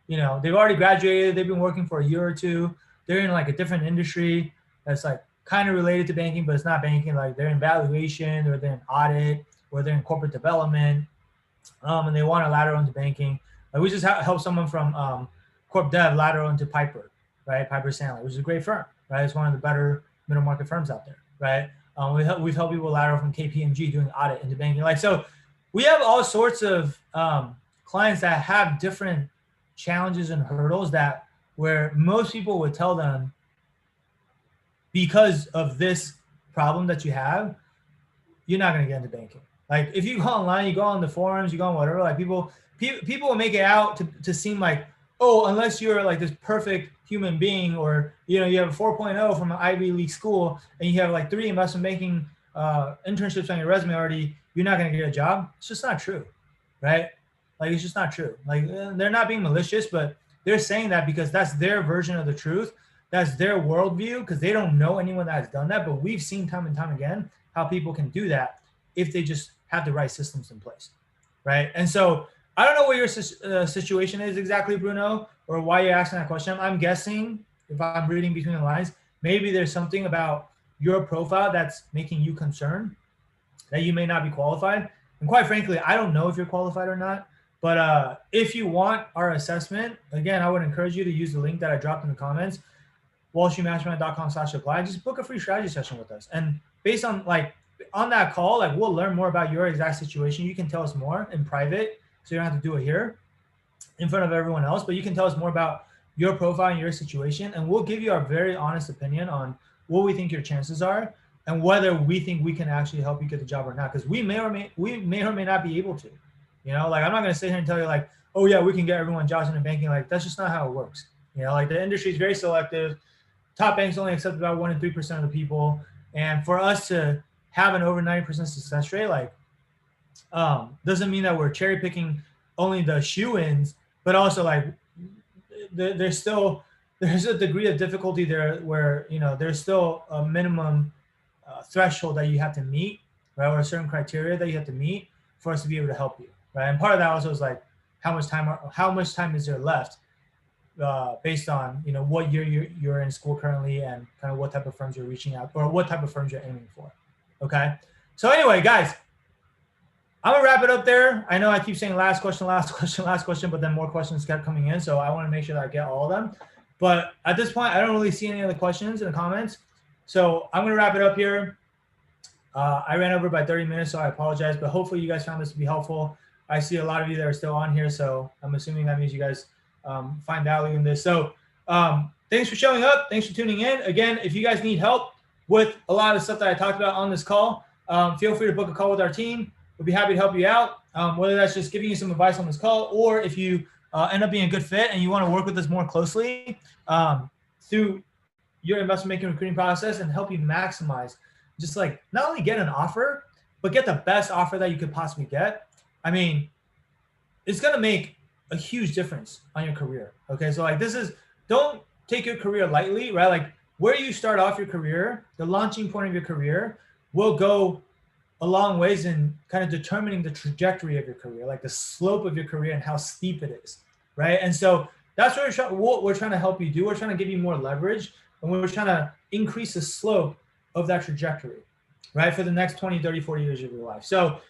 you know, they've already graduated, they've been working for a year or two, they're in like a different industry that's like kind of related to banking, but it's not banking. Like they're in valuation, or they're in audit, or they're in corporate development, and they want to lateral into banking. Like we just help someone from corp dev lateral into Piper, right? Piper Sandler, which is a great firm, right? It's one of the better middle market firms out there, right? We've helped people lateral from KPMG doing audit into banking. Like, so we have all sorts of clients that have different challenges and hurdles that where most people would tell them, because of this problem that you have, you're not going to get into banking. Like if you go online, you go on the forums, you go on whatever, like people will make it out to seem like, oh, unless you're like this perfect human being, or, you know, you have a 4.0 from an Ivy League school and you have like 3 investment banking internships on your resume already, you're not going to get a job. It's just not true, right? Like, it's just not true. Like, they're not being malicious, but they're saying that because that's their version of the truth. That's their worldview, because they don't know anyone that has done that. But we've seen time and time again how people can do that if they just have the right systems in place, right? And so I don't know what your situation is exactly, Bruno, or why you're asking that question. I'm guessing, if I'm reading between the lines, maybe there's something about your profile that's making you concerned that you may not be qualified. And quite frankly, I don't know if you're qualified or not. But if you want our assessment, again, I would encourage you to use the link that I dropped in the comments, wallstreetmastermind.com/apply. Just book a free strategy session with us. And based on on that call, like we'll learn more about your exact situation. You can tell us more in private, so you don't have to do it here in front of everyone else, but you can tell us more about your profile and your situation, and we'll give you our very honest opinion on what we think your chances are and whether we think we can actually help you get the job or not. Because we may or may not be able to. You know, like I'm not going to sit here and tell you like, oh yeah, we can get everyone jobs in banking. Like that's just not how it works. You know, like the industry is very selective. Top banks only accept about 1 to 3% of the people. And for us to have an over 90% success rate, like doesn't mean that we're cherry picking only the shoe-ins, but also like there's a degree of difficulty there where, you know, there's still a minimum threshold that you have to meet, right? Or a certain criteria that you have to meet for us to be able to help you, right? And part of that also is like how much time is there left based on, you know, what year you're in school currently and kind of what type of firms you're reaching out, or what type of firms you're aiming for. Okay. So anyway, guys, I'm gonna wrap it up there. I know I keep saying last question, but then more questions kept coming in. So I want to make sure that I get all of them. But at this point, I don't really see any other questions in the comments. So I'm gonna wrap it up here. I ran over by 30 minutes, so I apologize, but hopefully you guys found this to be helpful. I see a lot of you that are still on here, so I'm assuming that means you guys find value in this. So thanks for showing up. Thanks for tuning in. Again, if you guys need help with a lot of the stuff that I talked about on this call, feel free to book a call with our team. We'll be happy to help you out, whether that's just giving you some advice on this call, or if you end up being a good fit and you want to work with us more closely through your investment banking recruiting process and help you maximize, just like not only get an offer, but get the best offer that you could possibly get. I mean, it's going to make a huge difference on your career. Okay. So like don't take your career lightly, right? Like where you start off your career, the launching point of your career will go a long ways in kind of determining the trajectory of your career, like the slope of your career and how steep it is, right? And so that's what we're trying to help you do. We're trying to give you more leverage, and we're trying to increase the slope of that trajectory, right, for the next 20, 30, 40 years of your life. So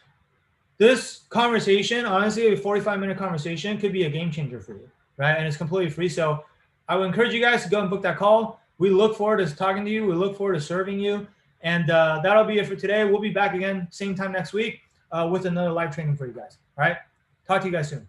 this conversation, honestly, a 45-minute conversation could be a game changer for you, right? And it's completely free. So I would encourage you guys to go and book that call. We look forward to talking to you. We look forward to serving you. And that'll be it for today. We'll be back again same time next week with another live training for you guys. All right. Talk to you guys soon.